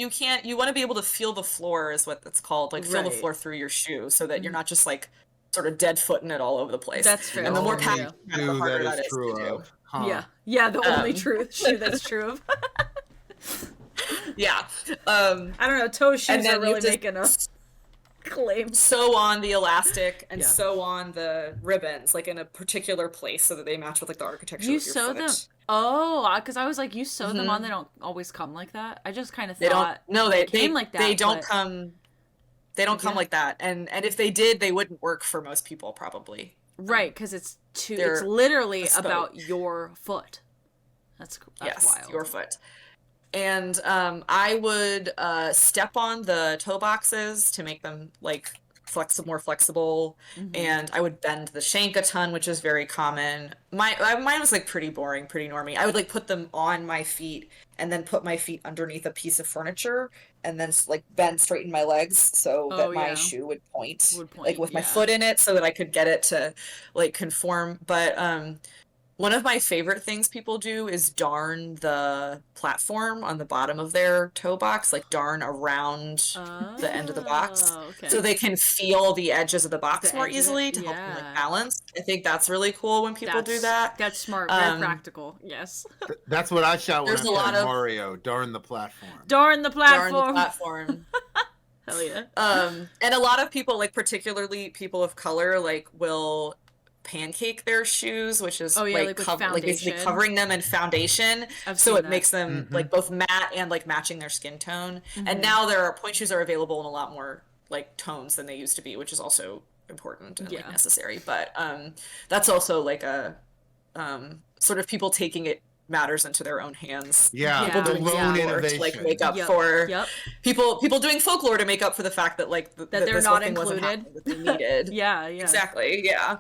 can't, you want to be able to feel the floor, is what it's called, like feel the floor through your shoe, so that you're not just like sort of dead footing it all over the place. That's true. And the more pads, the harder that is true to do. Yeah, the only shoe that's true of. I don't know, toe shoes are really making a claim. Sew on the elastic and sew on the ribbons, like in a particular place, so that they match with like the architecture. You of your sew foot. them? Oh, because I was like, you sew them on, they don't always come like that. I just kind of thought they came like that. They don't come. They don't come like that, and if they did, they wouldn't work for most people probably. Right, because it's literally about your foot. That's wild. Your foot. And I would step on the toe boxes to make them like more flexible, and I would bend the shank a ton, which is very common. Mine was like pretty boring, pretty normy. I would like put them on my feet and then put my feet underneath a piece of furniture and then like bend straighten my legs so Oh, that my yeah. shoe would point, Would point, like with my yeah. foot in it so that I could get it to like conform. But one of my favorite things people do is darn the platform on the bottom of their toe box, like darn around the end of the box, okay. so they can feel the edges of the box The more edge of it, easily to help them yeah. like balance. I think that's really cool when people do that. That's smart, very practical. Yes. That's what I shout when There's I a lot play of- Mario. Darn the platform. Darn the Darn the platform. platform. Hell yeah. And a lot of people, like particularly people of color, like will pancake their shoes, which is Oh, yeah, like like with like basically foundation. covering them in foundation, I've so seen it that. makes them like both matte and like matching their skin tone. And now there are point shoes are available in a lot more like tones than they used to be, which is also important and like Yeah. necessary. But that's also like a sort of people taking it matters into their own hands. Yeah, People the doing lone folklore to, like innovation. make up Yep, for yep. people doing folklore to make up for the fact that like that they're this not whole thing wasn't included. happening that they needed. Yeah. Exactly. Yeah.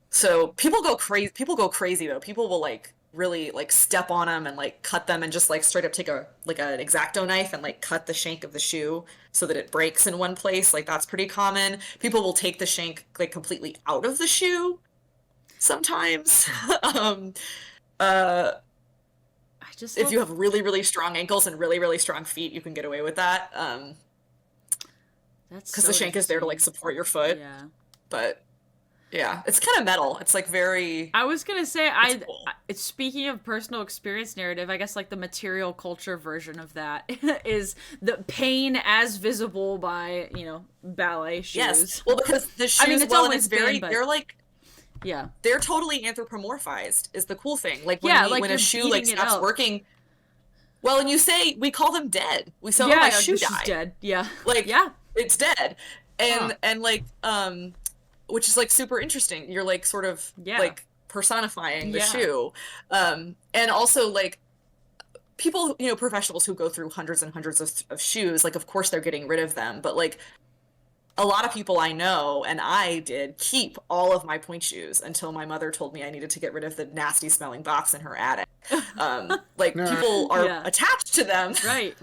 So people go crazy. People go crazy though. People will like really like step on them and like cut them and just like straight up take a like an X-Acto knife and like cut the shank of the shoe so that it breaks in one place. Like that's pretty common. People will take the shank like completely out of the shoe sometimes. I just If you have really, really strong ankles and really, really strong feet, you can get away with that. that's Because so the shank is there to like interesting. support your foot. Yeah. But yeah, it's kind of metal. It's like very. I was gonna say, cool. it's speaking of personal experience narrative, I guess like the material culture version of that is the pain as visible by, ballet shoes. Yes. Well, because the shoes, I mean, it's well, and always it's very, been, but- they're like, Yeah. they're totally anthropomorphized is the cool thing. Like when, Yeah, like when a you're shoe like beating it stops up. working. Well, and you say, we call them dead. We say, oh, Yeah, my shoe she's died. dead. Yeah. Like, Yeah. it's dead. Huh. And like, which is like super interesting. You're like sort of Yeah. like personifying the Yeah. shoe. And also like people, professionals who go through hundreds and hundreds of shoes, like of course they're getting rid of them, but like a lot of people I know, and I did, keep all of my point shoes until my mother told me I needed to get rid of the nasty smelling box in her attic. Like people are Yeah. attached to them. Right.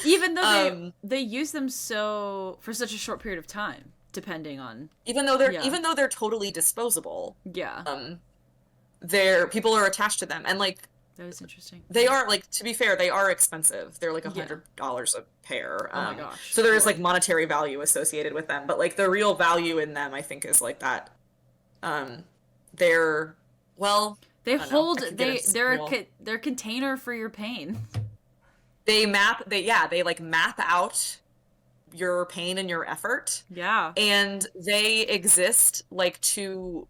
Even though they use them for such a short period of time, depending on. Even though they're Yeah. totally disposable, Yeah. people are attached to them, and like That was interesting. they are, like, to be fair, they are expensive. They're like Yeah. $100 a pair. Oh my gosh. So there is Boy. like monetary value associated with them, but like the real value in them, I think, is like that. They're well. They I don't know. hold. I could get into They're a container for your pain. They like map out your pain and your effort, Yeah. and they exist like to.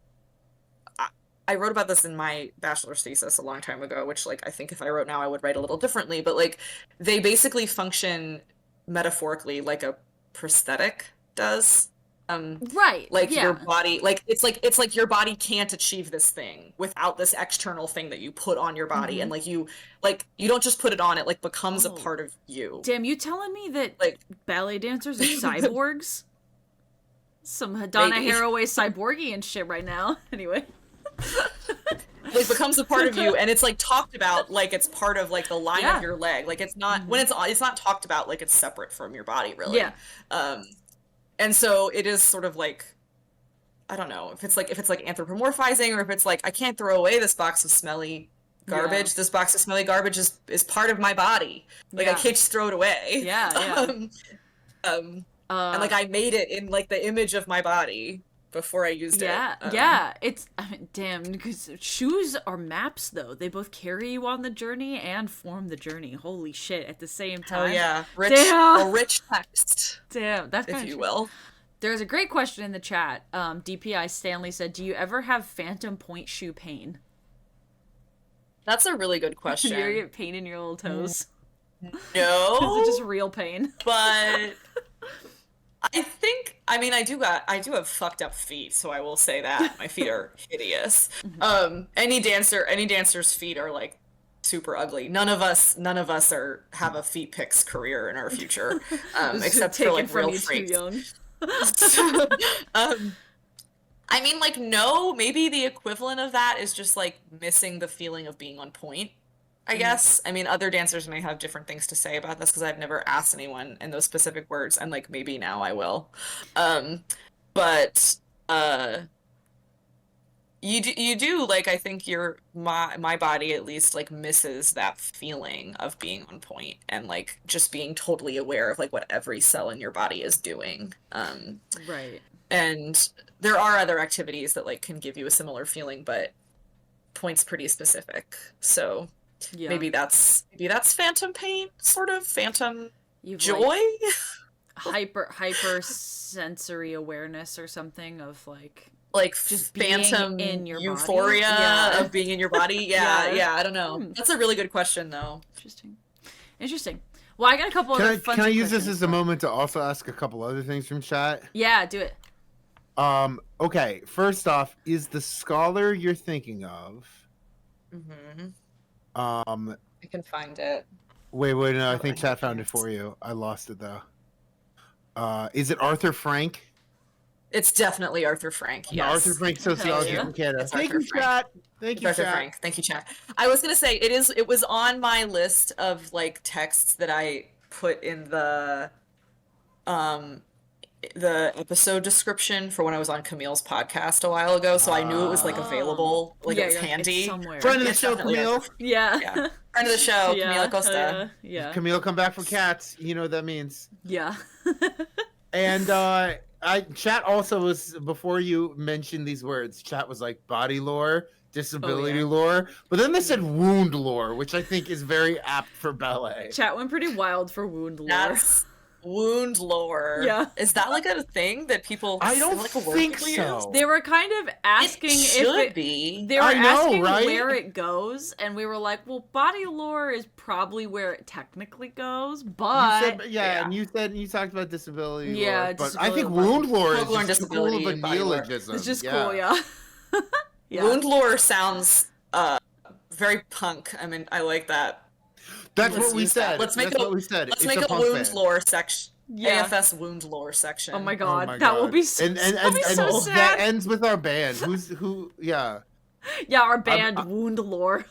I wrote about this in my bachelor's thesis a long time ago, which like I think if I wrote now I would write a little differently, but like they basically function metaphorically like a prosthetic does. Right. Like yeah. your body, like it's like your body can't achieve this thing without this external thing that you put on your body, and like you don't just put it on, it like becomes a Oh. part of you. Damn, you telling me that Like ballet dancers are cyborgs? Some Donna Maybe. Haraway cyborgy and shit right now. Anyway. it becomes a part of you, and it's like talked about like it's part of like the line Yeah. of your leg. Like it's not when it's not talked about like it's separate from your body, really. Yeah. And so it is sort of like, I don't know if it's like anthropomorphizing, or if it's like I can't throw away this box of smelly garbage. Yeah. This box of smelly garbage is part of my body. Like I Yeah. can't just throw it away. Yeah. And like I made it in like the image of my body before I used Yeah, it. yeah. Damn, because shoes are maps, though. They both carry you on the journey and form the journey. Holy shit! At the same Oh time. yeah, Damn. a rich text, Damn, that's kind if of you true. will. There's a great question in the chat. DPI Stanley said, "Do you ever have phantom point shoe pain? That's a really good Do you question. ever get pain in your little toes? No, Is it just real pain? but I do have fucked up feet, so I will say that my feet are hideous. Any dancer's feet are like super ugly. None of us have a feet pics career in our future, except for Taken like from real you too freaks. young. I mean, like, no, maybe the equivalent of that is just like missing the feeling of being on point. I guess. I mean, other dancers may have different things to say about this because I've never asked anyone in those specific words, and like maybe now I will. But you do like I think my body at least like misses that feeling of being on point and like just being totally aware of like what every cell in your body is doing. Right. And there are other activities that like can give you a similar feeling, but point's pretty specific. So Yeah. maybe that's phantom pain, sort of phantom You've, joy. Like, hyper sensory awareness or something of like just phantom being in your euphoria body. Yeah. of being in your body. Yeah, I don't know. That's a really good question though. Interesting. Well, I got a couple other fun Can I use this questions, as a moment to also ask a couple other things from chat? Yeah, do it. Okay, first off, is the scholar you're thinking of I can find it. wait, no, I Oh, think I chat found can't. it for you. I lost it though. Is it Arthur Frank? It's definitely Arthur Frank. Yes. Arthur Frank, sociology yeah. from Canada. It's Thank Arthur you, Frank. chat. Thank you, Arthur chat. Frank. Thank you, chat. I was gonna say it was on my list of like texts that I put in the episode description for when I was on Camille's podcast a while ago, so I knew it was like available, like Yeah, it was you're like, handy. it's somewhere. Friend of the It's show, definitely Camille. Arthur. Yeah. Yeah. Friend of the show, Yeah, Camille Costa. yeah. Camille, come back for cats. You know what that means. Yeah. And chat also was, before you mentioned these words, chat was like body lore, disability lore, but then they said wound lore, which I think is very apt for ballet. Chat went pretty wild for wound lore. That's wound lore. Yeah. Is that like a thing that people? I don't like a word think people so. use? They were kind of asking It if should it be. They were I know, asking right? where it goes, and we were like, well, body lore is probably where it technically goes, but You said, and you talked about disability Yeah, lore, but I disability think lore. wound lore is Folklore and just too cool of a disability, body lore. neologism. it's just cool, yeah. Yeah. Wound lore sounds very punk. I mean, I like that. That's Let's what we use that. said. Let's make That's a- what we said. Let's It's make a punk wound band. lore section. Yeah. AFS wound lore section. Oh my Oh god, my that God. will be so, and that'll be so that sad. ends with our band. Yeah. Yeah, our band wound lore.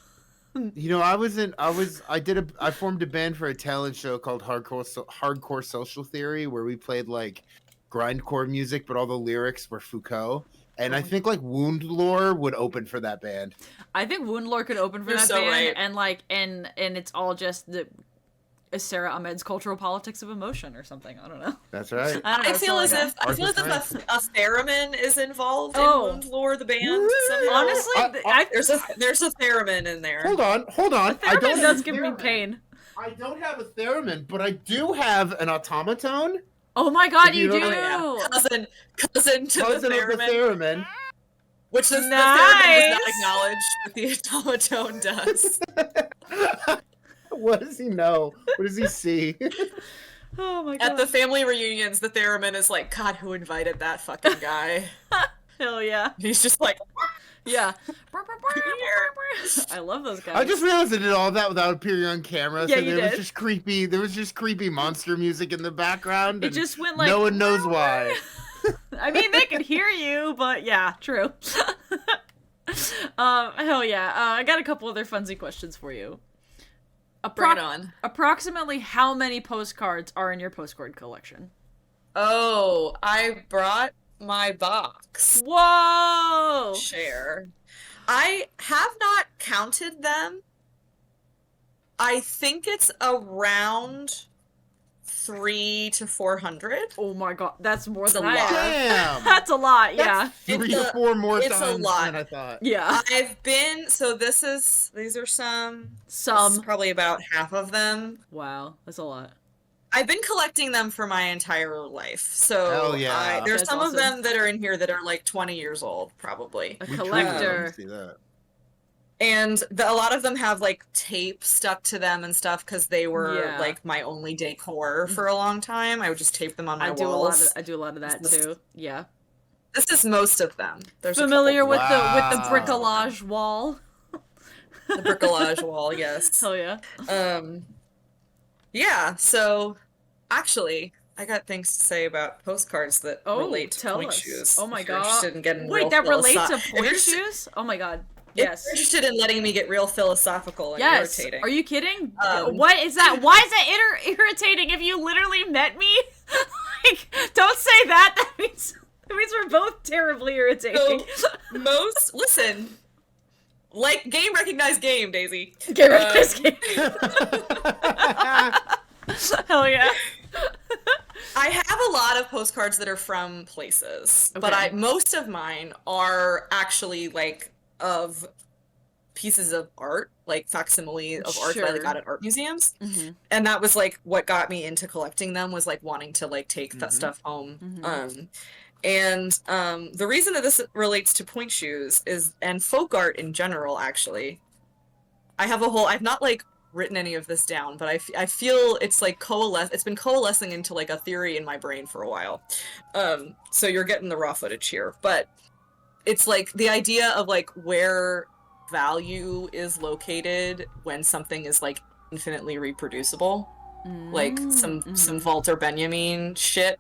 You know, I formed a band for a talent show called Hardcore Social Theory, where we played like grindcore music, but all the lyrics were Foucault. And I think like Wound Lore would open for that band. I think wound lore could open for You're that so band, right. and like, and it's all just the Sarah Ahmed's cultural politics of emotion or something. I don't know. That's right. I don't know. I feel as something like if a theremin is involved in Oh. wound lore, the band. Woo! somehow. Honestly, there's a theremin in there. Hold on. that. I don't Theremin have does give me theremin. pain. I don't have a theremin, but I do have an automaton. Oh my god, If you you do! don't- Oh, yeah. Cousin to Cousin the of the theremin, theremin. which the theremin Nice. does not acknowledge, but the automaton does. What does he know? What does he see? Oh my god. At the family reunions, the theremin is like, God, who invited that fucking guy? Hell yeah. He's just like, Yeah. I love those guys. I just realized I did all that without appearing on camera. Yeah, so you there was did. just creepy. There was just creepy monster music in the background. It and just went like no one knows why. I mean, they can hear you, but yeah, true. Hell yeah. I got a couple other funsy questions for you. bring it on. Approximately how many postcards are in your postcard collection? Oh, I brought my box. Whoa! Share. I have not counted them. I think it's around 300 to 400. Oh my god, that's more It's than a I lot. have. Damn. That's a lot, yeah. It's 3 to a- 4 more it's a times lot. than I thought. Yeah. I've been, so these are some. This is probably about half of them. Wow, that's a lot. I've been collecting them for my entire life. So Hell yeah. there's That's some awesome. of them that are in here that are like 20 years old, probably. A We truly collector. love to see that. And a lot of them have like tape stuck to them and stuff because they were Yeah. like my only decor for a long time. I would just tape them on my I do walls. a lot of that This is- too. Yeah. This is most of them. There's Familiar a with the Wow. bricolage wall? couple, the bricolage wall, yes. Hell yeah. Yeah, so actually, I got things to say about postcards that Oh, relate to tell point us. shoes. Oh my if you're god. interested in getting Wait, real that relates to philosoph- if point you're- shoes? Oh my god. If Yes. you're interested in letting me get real philosophical and Yes. irritating. Are you kidding? Um, What is that? Why is that irritating if you literally met me? Like, don't say that. That means we're both terribly irritating. So, listen, like game recognized game, Daisy. Get rid of this game. Hell yeah. I have a lot of postcards that are from places, but Okay. most of mine are actually like of pieces of art, like facsimile of art that I Sure. got at art museums. Mhm. And that was like what got me into collecting them, was like wanting to like take that Mhm. stuff home. Mhm. The reason that this relates to point shoes is, and folk art in general, actually, I've not like written any of this down, but I feel it's like it's been coalescing into like a theory in my brain for a while. So you're getting the raw footage here, but it's like the idea of like where value is located when something is like infinitely reproducible, like some Walter Benjamin shit.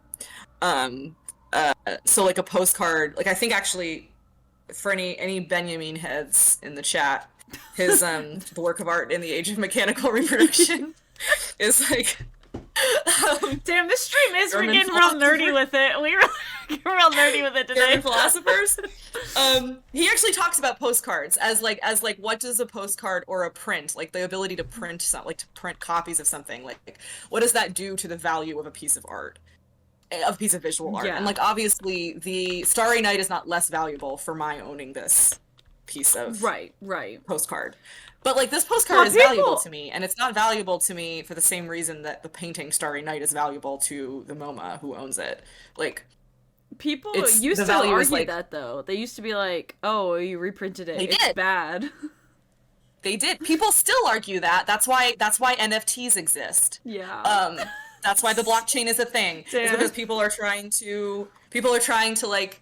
So like a postcard, like I think actually for any Benjamin heads in the chat, his the work of art in the age of mechanical reproduction is like Damn, this stream is we're German getting real nerdy with it. We really get real nerdy with it today. German philosophers. He actually talks about postcards as like what does a postcard or a print, like the ability to print to print copies of something, like what does that do to the value of a piece of art, of a piece of visual art? Yeah. And like obviously the Starry Night is not less valuable for my owning this piece of Right. postcard. But like this postcard Well, is valuable to me, and it's not valuable to me for the same reason that the painting Starry Night is valuable to the MoMA who owns it. Like People It's- used the to value is, argue like- that though. They used to be like, "Oh, you reprinted it. They It's did. bad." They did. People still argue that. That's why NFTs exist. Yeah. That's why the blockchain is a thing. It's Damn. because people are trying to like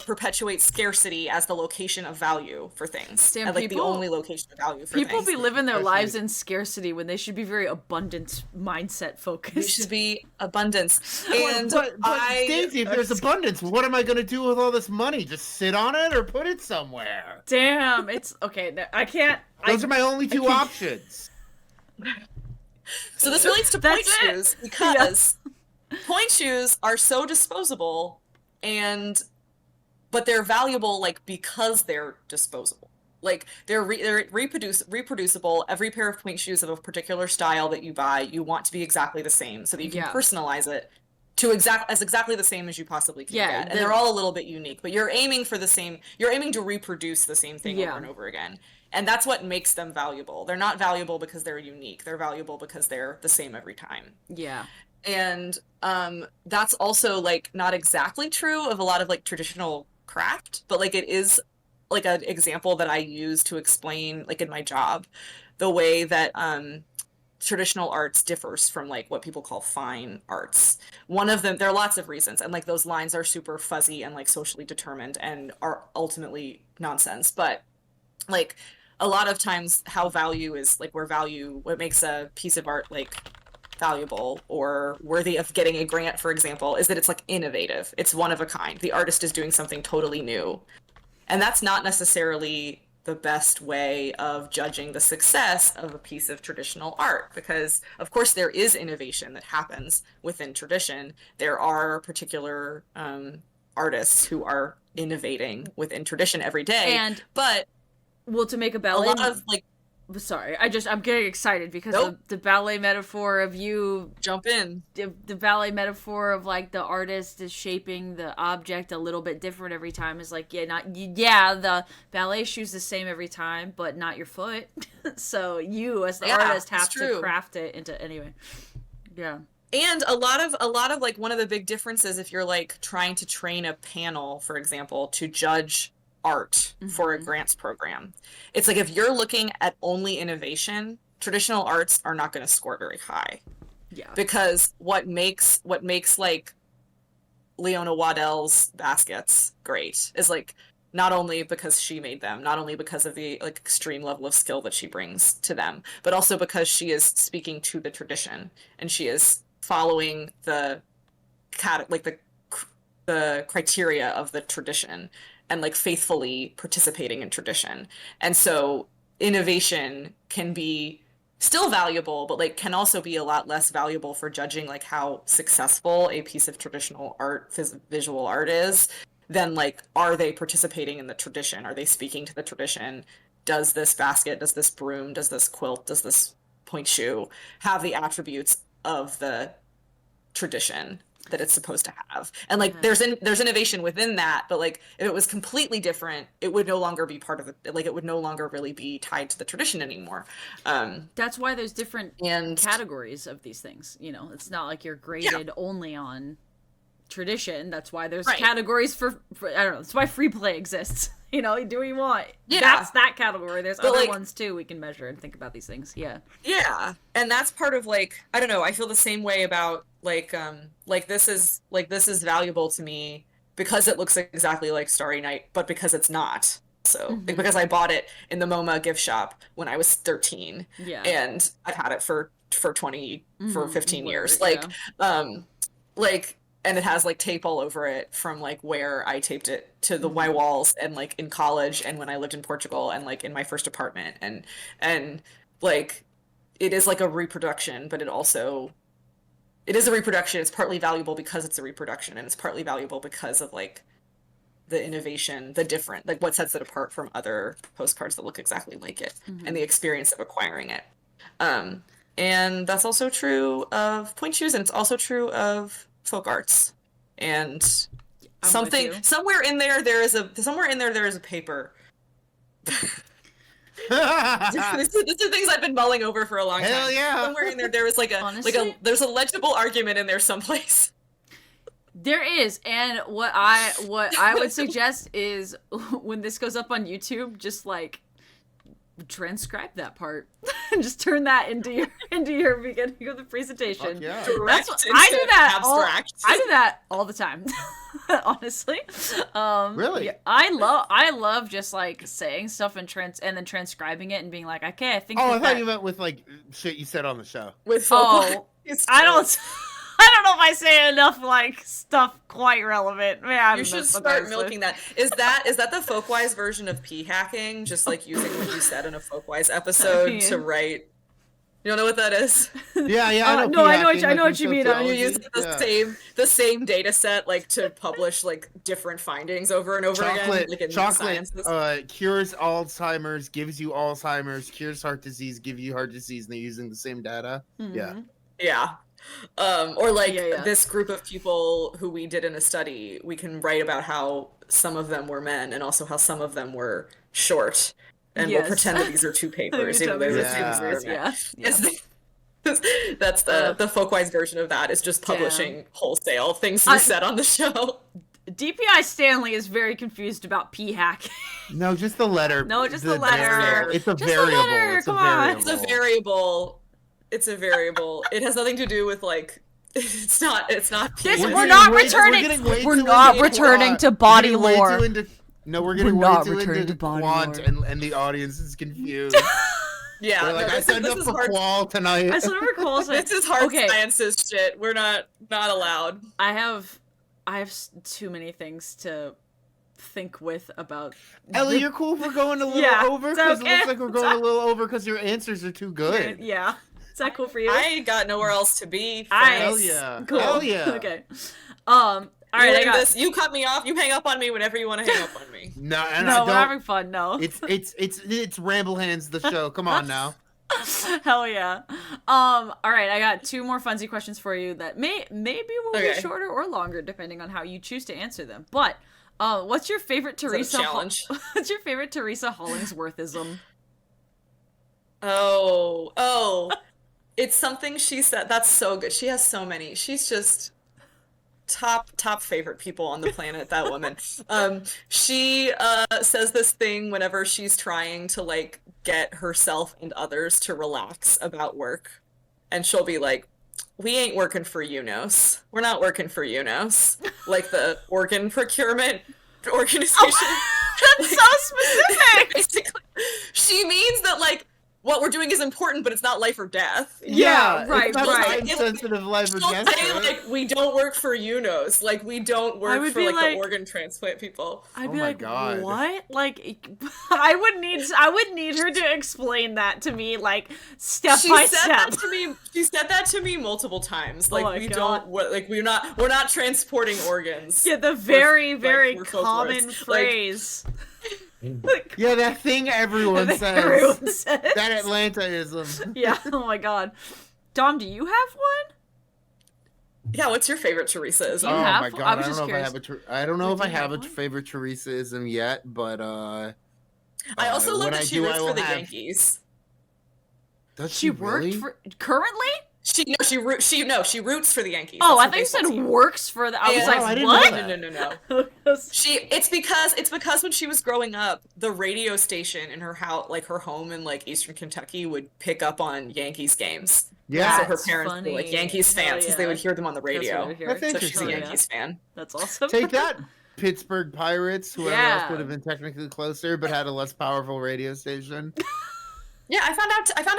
perpetuate scarcity as the location of value for things. Damn, and like people- the only location of value for People things. be living their That's lives right. in scarcity when they should be very abundance mindset It focused. should be abundance. And but Daisy, if there's abundance, what am I going to do with all this money? Just sit on it or put it somewhere? Damn, it's okay. I can't. Those are my only two options. So this relates to point That's it. shoes because point shoes are so disposable, but they're valuable like because they're disposable. Like they're reproducible. Every pair of point shoes of a particular style that you buy, you want to be exactly the same so that you can Yeah. personalize it to exactly the same as you possibly can Yeah, get. And they're all a little bit unique, but you're aiming to reproduce the same thing Yeah. over and over again. And that's what makes them valuable. They're not valuable because they're unique. They're valuable because they're the same every time. Yeah. And that's also like not exactly true of a lot of like traditional craft, but like it is like an example that I use to explain like in my job the way that traditional arts differs from like what people call fine arts. One of them, there are lots of reasons, and like those lines are super fuzzy and like socially determined and are ultimately nonsense, but like a lot of times how value is like what makes a piece of art like valuable or worthy of getting a grant, for example, is that it's like innovative. It's one of a kind. The artist is doing something totally new. And that's not necessarily the best way of judging the success of a piece of traditional art, because of course there is innovation that happens within tradition. There are particular artists who are innovating within tradition every day. But Well, to make a a ballet. lot of like Sorry, I'm getting excited because Nope. the ballet metaphor of you, jump in. the ballet metaphor of like the artist is shaping the object a little bit different every time is like, the ballet shoe's the same every time, but not your foot. So you as the artist have it's to true. craft it into anyway. Yeah. And a lot of like one of the big differences if you're like trying to train a panel, for example, to judge art for a grants program. It's like if you're looking at only innovation, traditional arts are not going to score very high. Yeah. Because what makes like Leona Waddell's baskets great is like not only because she made them, not only because of the like extreme level of skill that she brings to them, but also because she is speaking to the tradition and she is following the criteria of the tradition and like faithfully participating in tradition. And so innovation can be still valuable, but like can also be a lot less valuable for judging like how successful a piece of traditional art, visual art is, than like, are they participating in the tradition? Are they speaking to the tradition? Does this basket, does this broom, does this quilt, does this point shoe have the attributes of the tradition that it's supposed to have? And like there's innovation within that, but like if it was completely different, it would no longer be part of it. Like it would no longer really be tied to the tradition anymore. That's why there's different categories of these things. You know, it's not like you're graded only on tradition. That's why there's categories for I don't know. That's why free play exists. You know, do what you want. Yeah. That's that category. There's other ones too we can measure and think about these things. Yeah. Yeah. And that's part of like, I don't know, I feel the same way about like this is valuable to me because it looks exactly like Starry Night, but because it's not. So like, because I bought it in the MoMA gift shop when I was 13. Yeah. And I've had it for 15 years. Like and it has like tape all over it from like where I taped it to my walls and like in college and when I lived in Portugal and like in my first apartment and like it is like a reproduction, but it is a reproduction. It's partly valuable because it's a reproduction, and it's partly valuable because of like the innovation, the different, like what sets it apart from other postcards that look exactly like it and the experience of acquiring it. And that's also true of point shoes, and it's also true of folk arts. And somewhere in there is a paper. These are things I've been mulling over for a long time. Hell yeah. Somewhere in there is there's a legible argument in there someplace. There is, and what I would suggest is when this goes up on YouTube, just like transcribe that part and just turn that into your beginning of the presentation. Yeah. That's what, I do that all the time. Honestly. Really? Yeah, I love just like saying stuff and then transcribing it and being like, okay, I think I thought you meant with like shit you said on the show. With I don't know if I say enough like stuff quite relevant. Man, you should start milking that. Is that the Folkwise version of p hacking? Just like using what you said in a Folkwise episode to write. You don't know what that is? Yeah. I know what you mean. You use the same data set like to publish like different findings over and over again. Like in chocolate cures Alzheimer's, gives you Alzheimer's, cures heart disease, gives you heart disease, and they're using the same data. Mm-hmm. Yeah. Or like this group of people who we did in a study, we can write about how some of them were men and also how some of them were short. And we'll pretend that these are two papers. That's the Folkwise version of that is just publishing wholesale things we said on the show. DPI Stanley is very confused about p-hack. No, just the letter. No, just the letter. It's a variable. It's a variable. It's a variable. It has nothing to do with like. It's not. We're not returning to body lore. We're getting way too into quant, and the audience is confused. Yeah, we're like, I signed up for qual tonight. I signed up for qual. This is hard sciences shit. We're not allowed. I have too many things to think with about. Ellie, you're cool for going a little over because it looks like we're going a little over because your answers are too good. Yeah. Is that cool for you? I got nowhere else to be. Hell yeah. Cool. Hell yeah. Okay. All right, I got this. You cut me off. You hang up on me whenever you want to hang up on me. No, we're having fun. No. It's Ramble Hands the show. Come on now. Hell yeah. All right, I got two more funsy questions for you that maybe will be shorter or longer depending on how you choose to answer them. But what's your favorite Teresa challenge? What's your favorite Teresa Hollingsworthism? Oh. It's something she said. That's so good. She has so many. She's just top favorite people on the planet, that woman. She says this thing whenever she's trying to like get herself and others to relax about work. And she'll be like, we ain't working for UNOS. We're not working for UNOS. Like the organ procurement organization. Oh, that's so specific. Basically, she means that like what we're doing is important, but it's not life or death. Yeah, right, it's not right. time-sensitive life or She'll death. say, like, we don't work for UNOS. Like, we don't work for, like, the organ transplant people. I'd Oh be my like, God. what? Like, I would need her to explain that to me, like, step by step. She said that to me multiple times. Like, my we God. don't, like, we're not transporting organs. Yeah, the very, very we're common folklorists. phrase. Yeah, that thing everyone that says. everyone says. That Atlantaism. Yeah, oh my God. Dom, do you have one? Yeah, what's your favorite Teresaism? Oh have- my I God, was I just don't know if I curious. have I don't know Wait, if do I you have a have one? favorite Teresaism yet, but I also love when that I she do, roots I for will the have- Yankees. Does She really? worked for currently? She roots for the Yankees. Oh, That's I her thought you baseball said team. works for the. I was Yeah. like, Oh, I didn't know what? that. No. No. It's because when she was growing up, the radio station in her house, like her home in like Eastern Kentucky, would pick up on Yankees games. Yeah, So her That's parents were like funny. Yankees Hell fans because they yeah. would hear them on the That's what radio. they're That's hearing. So she's a Hell yeah. Yankees fan. That's awesome. take that, Pittsburgh Pirates. Whoever Yeah. else would have been technically closer, but had a less powerful radio station. Yeah, I found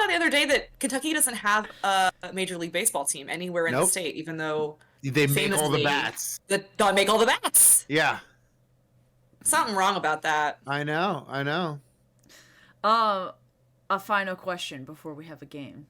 out the other day that Kentucky doesn't have a Major League Baseball team anywhere in the Nope. state, even though They make all the famously- bats. they make all the bats. Yeah, Something wrong about that. I know. A final question before we have a game.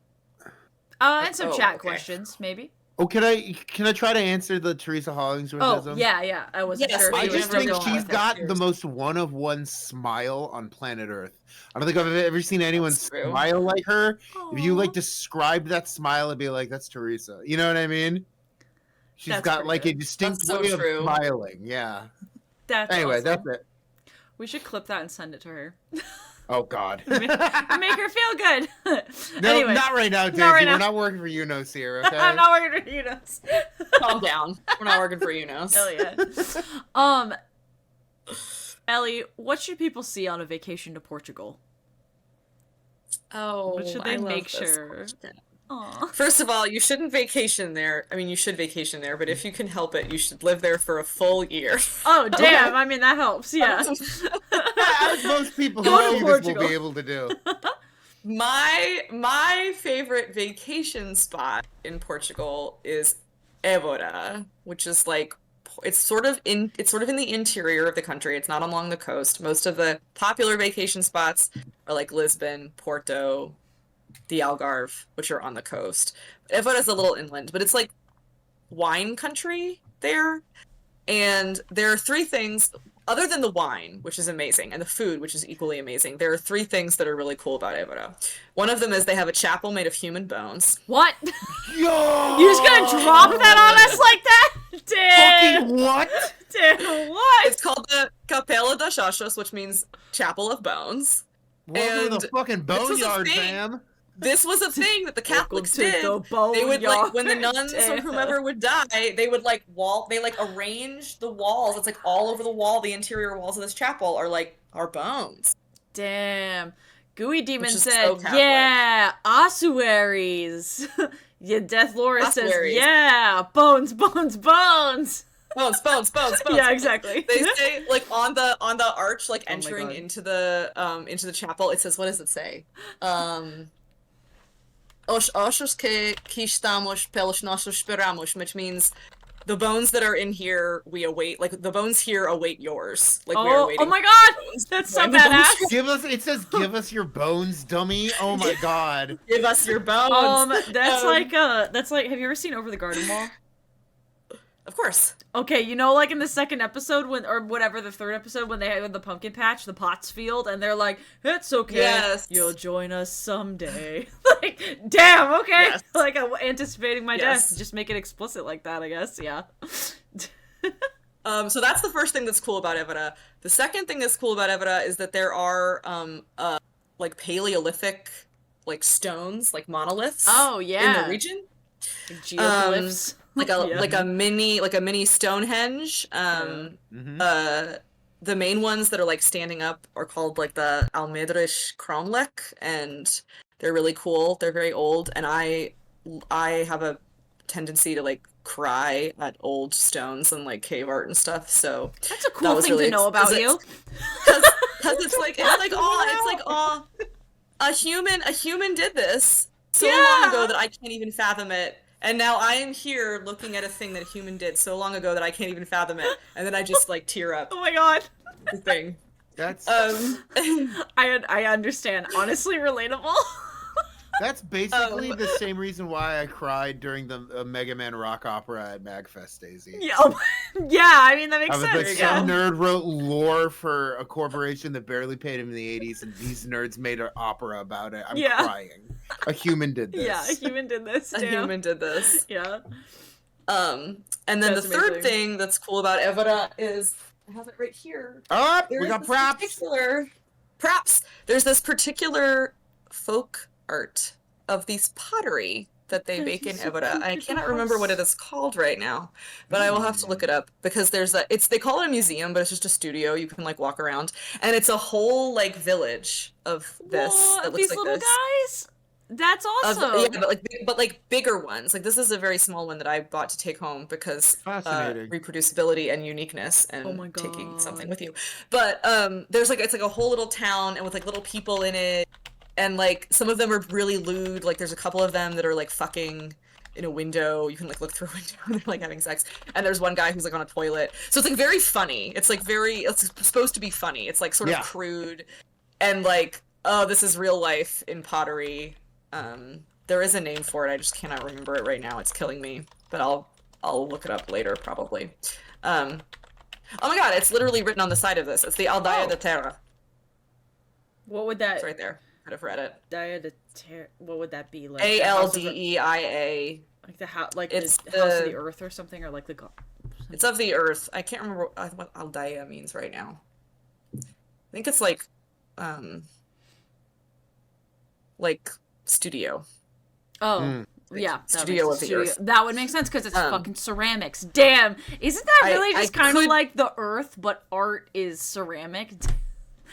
And some chat okay. questions, maybe. Oh, can I try to answer the Teresa Hollingsworthism? Oh, yeah. I wasn't Yes, sure if I you I were just still think going she's with it. got Cheers. the most one-of-one smile on planet Earth. I don't think I've ever seen anyone That's true. smile like her. If you like Aw. described that smile, it'd be like, that's Teresa. You know what I mean? She's That's got pretty like a good. distinct That's so way of true. smiling. Yeah. That's Anyway, awesome. that's it. We should clip that and send it to her. Oh God. Make her feel good. No, Anyway, not right now, Daisy. right now. We're not working for UNOS here, okay? I'm not working for you. Calm down. We're not working for UNOS. Hell yeah. Ellie, what should people see on a vacation to Portugal? Oh, What should I they love make this sure? question. Aw. First of all, you shouldn't vacation there. I mean, you should vacation there, but if you can help it, you should live there for a full year. Oh, damn. I mean, that helps. Yeah. As most people who Go to see this will Portugal. be able to do. My favorite vacation spot in Portugal is Évora, which is like it's sort of in the interior of the country. It's not along the coast. Most of the popular vacation spots are like Lisbon, Porto, the Algarve, which are on the coast. Évora is a little inland, but it's like wine country there. And there are three things, other than the wine, which is amazing, and the food, which is equally amazing. There are three things that are really cool about Évora. One of them is they have a chapel made of human bones. What? Yo! You just gonna drop that on us like that? Damn. Fucking what? Damn, what? It's called the Capela dos Ossos, which means Chapel of Bones. Welcome to And the fucking this was a boneyard, thing. fam. This was a thing that the Catholics Welcome to did. the They would like when the boneyard. nuns or Damn. whomever would die, they would like arrange the walls. It's like all over the wall, the interior walls of this chapel are bones. Damn. Gooey Demon Which is said, so Catholic. yeah, ossuaries. Yeah, Death Laura says, Ossuaries. yeah, bones, bones, bones. Bones, bones, bones, bones. Yeah, exactly. They say like on the arch, like Oh my entering God. into the chapel, it says, what does it say? Os ossos que estamos pelos nossos esperamos, which means the bones that are in here we await, like the bones here await yours. Like we are Oh, waiting. oh my God. That's so And the bones- badass. It says give us your bones, dummy. Oh my God. Give us your bones. That's Um, that's like, have you ever seen Over the Garden Wall? Of course. Okay, you know, like in the second episode or whatever, the third episode when they had the pumpkin patch, the Potts field, and they're like, it's okay, Yes. you'll join us someday. Like, damn, okay. Yes. Like, I'm anticipating my Yes. death. Just make it explicit like that, I guess, yeah. So that's the first thing that's cool about Évora. The second thing that's cool about Évora is that there are like Paleolithic like stones, like monoliths Oh, in yeah. the region. Geoglyphs. Like a Yeah. like a mini Stonehenge. Mhm. The main ones that are like standing up are called like the Almedrish Cromlech, and they're really cool. They're very old, and I have a tendency to like cry at old stones and like cave art and stuff. So That's a cool was thing really to know about because you. because it's like all a human did this so long ago that I can't even fathom it. And now I am here looking at a thing that a human did so long ago that I can't even fathom it. And then I just like tear up. Oh my god. The thing. That's I understand. Honestly relatable. that's basically the same reason why I cried during the Mega Man rock opera at MagFest, Daisy. Yeah, yeah, I mean that makes I was sense. like, some nerd wrote lore for a corporation that barely paid him in the 80s, and these nerds made an opera about it. I'm crying. A human did this. Yeah, a human did this too. A human did this. Yeah. And then the third thing that's cool about Evora is I have it right here. Oh, we got props. Props. There's this particular folk art of these pottery that they make in Evora. I cannot remember what it is called right now, but I will have to look it up because they call it a museum, but it's just a studio. You can like walk around, and it's a whole like village of this. Whoa, that looks these like little this. guys. That's awesome. Yeah, but like bigger ones. Like this is a very small one that I bought to take home because reproducibility and uniqueness and taking something with you. But there's like it's like a whole little town and with like little people in it, and like some of them are really lewd. Like there's a couple of them that are like fucking in a window. You can like look through a window and they're like having sex. And there's one guy who's like on a toilet. So it's like very funny. It's supposed to be funny. It's like sort of crude and like, oh, this is real life in pottery. There is a name for it. I just cannot remember it right now. It's killing me, but I'll look it up later probably. Oh my god, it's literally written on the side of this. It's the Aldeia de Terra. What would that? It's right there. I could have read it. Aldeia de Terra. What would that be like? Aldeia. Like the house, like it's the house of the earth or something, or like the. It's of the earth. I can't remember what Aldeia means right now. I think it's like studio. Oh, yeah. Studio of the earth. That would make sense because it's fucking ceramics. Damn. Isn't that really just kind of like the earth, but art is ceramic?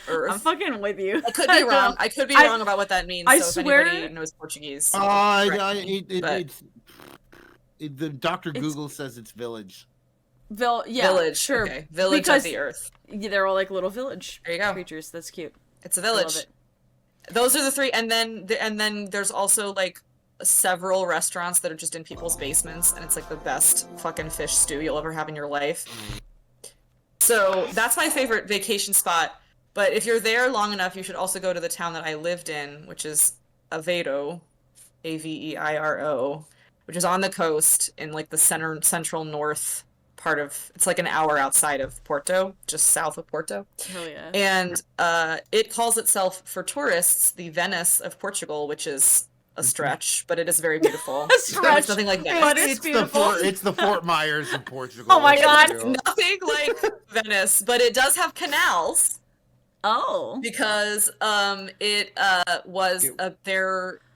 Earth. I'm fucking with you. I could be wrong. I could be wrong about what that means. I so swear. If anybody knows Portuguese. The Dr. Google says it's village. Village. Sure. Okay. Village of the earth. Yeah, they're all like little village there you go. creatures. That's cute. It's a village. I love it. Those are the three, and then there's also like several restaurants that are just in people's basements, and it's like the best fucking fish stew you'll ever have in your life. So that's my favorite vacation spot. But if you're there long enough, you should also go to the town that I lived in, which is Aveiro, Aveiro, which is on the coast in like the central north part of. It's like an hour outside of Porto, just south of Porto. Hell yeah. And it calls itself for tourists the Venice of Portugal, which is a stretch, but it is very beautiful. A stretch. It's nothing like Venice. But it's beautiful. It's the Fort Myers of Portugal. Oh my god. It's nothing like Venice, but it does have canals. Oh. Because it was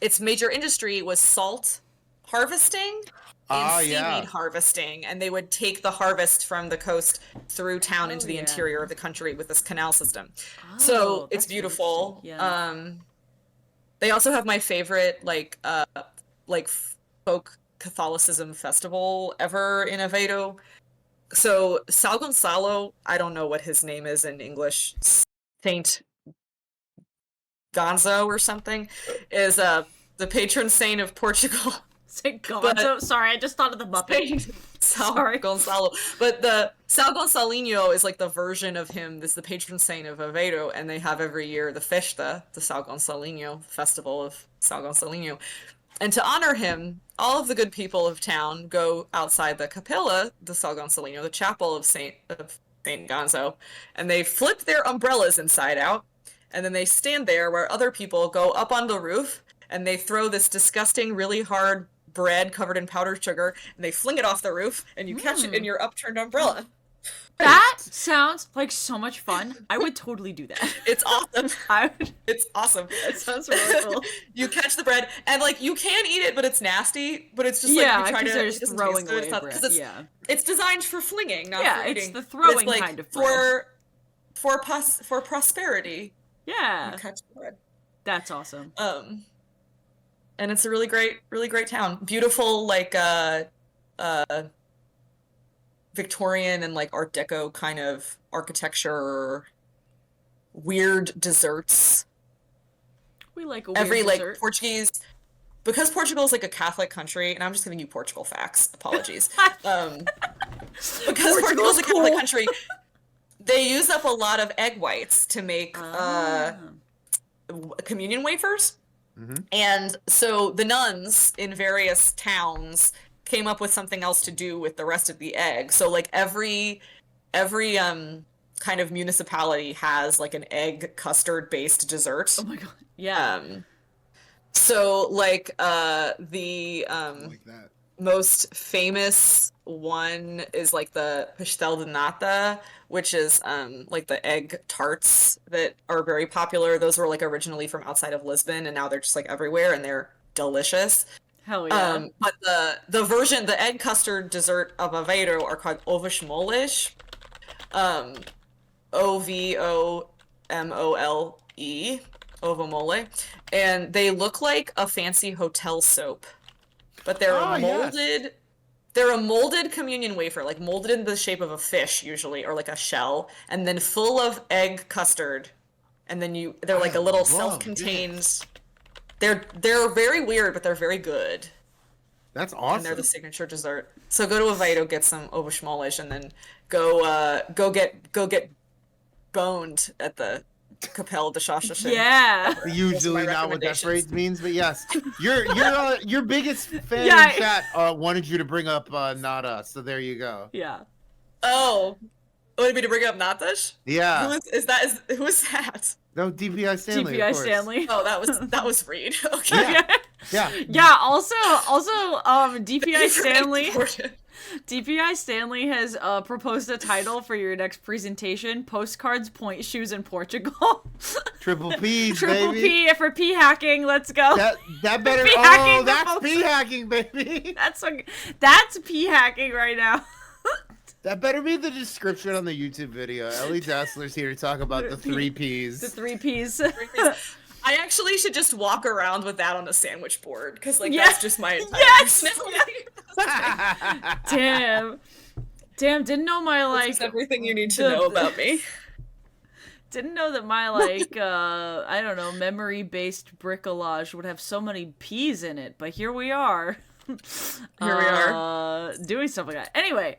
its major industry was salt harvesting and seaweed harvesting, and they would take the harvest from the coast through town into the interior of the country with this canal system. So it's beautiful. Yeah. They also have my favorite like folk Catholicism festival ever in Aveiro. So São Gonçalo, I don't know what his name is in English. Saint Gonzo or something is the patron saint of Portugal. Saint Gonzo. Sorry, I just thought of the Muppet. São Gonçalo. But the São Gonçalinho is like the version of him. This is the patron saint of Aveiro, and they have every year the Festa, the São Gonçalinho, festival of São Gonçalinho. And to honor him, all of the good people of town go outside the capilla, the São Gonçalinho, the chapel of Saint Gonzo, and they flip their umbrellas inside out, and then they stand there where other people go up on the roof, and they throw this disgusting, really hard bread covered in powdered sugar, and they fling it off the roof, and you catch it in your upturned umbrella. That sounds like so much fun. I would totally do that. It's awesome. It's awesome. That sounds really cool. You catch the bread, and like you can eat it, but it's nasty. But it's just like you try to. They're just throwing away bread. It's designed for flinging, not for eating. It's the throwing like kind of bread. For prosperity. Yeah. You catch the bread. That's awesome. And it's a really great town. Beautiful, like Victorian and like Art Deco kind of architecture, weird desserts. We like a every weird like dessert. Portuguese, because Portugal is like a Catholic country, and I'm just giving you Portugal facts. Apologies. Because Portugal is a Catholic cool. country, they use up a lot of egg whites to make communion wafers. Mm-hmm. And so the nuns in various towns came up with something else to do with the rest of the egg. So like every kind of municipality has like an egg custard based dessert. Oh my god. Yeah. So like the Like that. most famous one is like the pastel de nata, which is like the egg tarts that are very popular. Those were like originally from outside of Lisbon, and now they're just like everywhere, and they're delicious. Hell yeah. But the egg custard dessert of Aveiro are called ovos moles, Ovomole, ovo mole, and they look like a fancy hotel soap. But they're molded. Yes. They're a molded communion wafer, like molded in the shape of a fish usually, or like a shell, and then full of egg custard. And then they're like a little self-contained. This. They're very weird, but they're very good. That's awesome. And they're the signature dessert. So go to Aveiro, get some ovos moles, and then go get boned at the Capelle de Shasha. Yeah. Usually not what that phrase means, but yes. Your biggest fan in chat wanted you to bring up Nada, so there you go. Yeah. Oh. Wanted me to bring up Natash? Yeah. Who is that? No, DPI Stanley. DPI Stanley. Oh, that was Reed. Okay. Yeah. Also, DPI Stanley. DPI Stanley has proposed a title for your next presentation: Postcards, Point Shoes, in Portugal. Triple P's, Triple baby. P for P hacking. Let's go. That better. That's P hacking, baby. That's P hacking right now. That better be the description on the YouTube video. Ellie Dassler's here to talk about the 3 Ps. The 3 Ps. I actually should just walk around with that on a sandwich board, because that's just my entire personality. Damn, didn't know my That's everything you need to know about me. Didn't know that my I don't know, memory-based bricolage would have so many P's in it, but here we are. Here we are. Doing stuff like that. Anyway,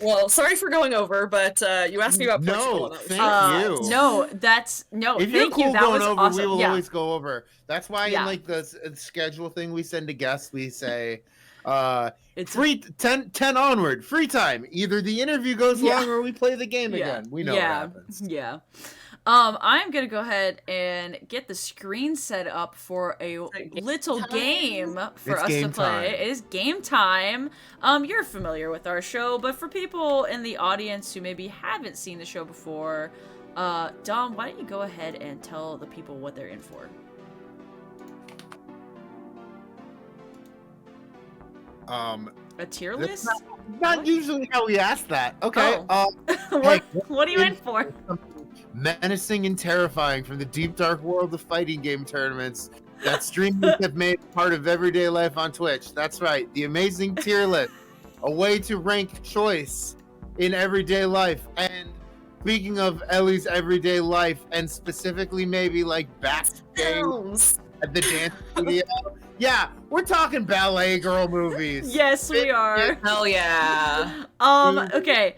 well, sorry for going over, but you asked me about Portugal. No, thank you. No, if you're cool going over, awesome. we will always go over. That's why in like the schedule thing we send to guests, we say it's 10 onward, free time. Either the interview goes long or we play the game again. We know what happens. Yeah. I'm gonna go ahead and get the screen set up for a little game for us to play. It is game time. You're familiar with our show, but for people in the audience who maybe haven't seen the show before, Dom, why don't you go ahead and tell the people what they're in for? A tier list? Not usually how we ask that. Okay. What are you in for? Menacing and terrifying from the deep dark world of fighting game tournaments that streamers have made part of everyday life on Twitch. That's right, the amazing tier list, a way to rank choice in everyday life. And speaking of Ellie's everyday life, and specifically maybe like backstage at the dance studio, yeah, we're talking ballet girl movies. Yes, we are. Hell yeah. Okay,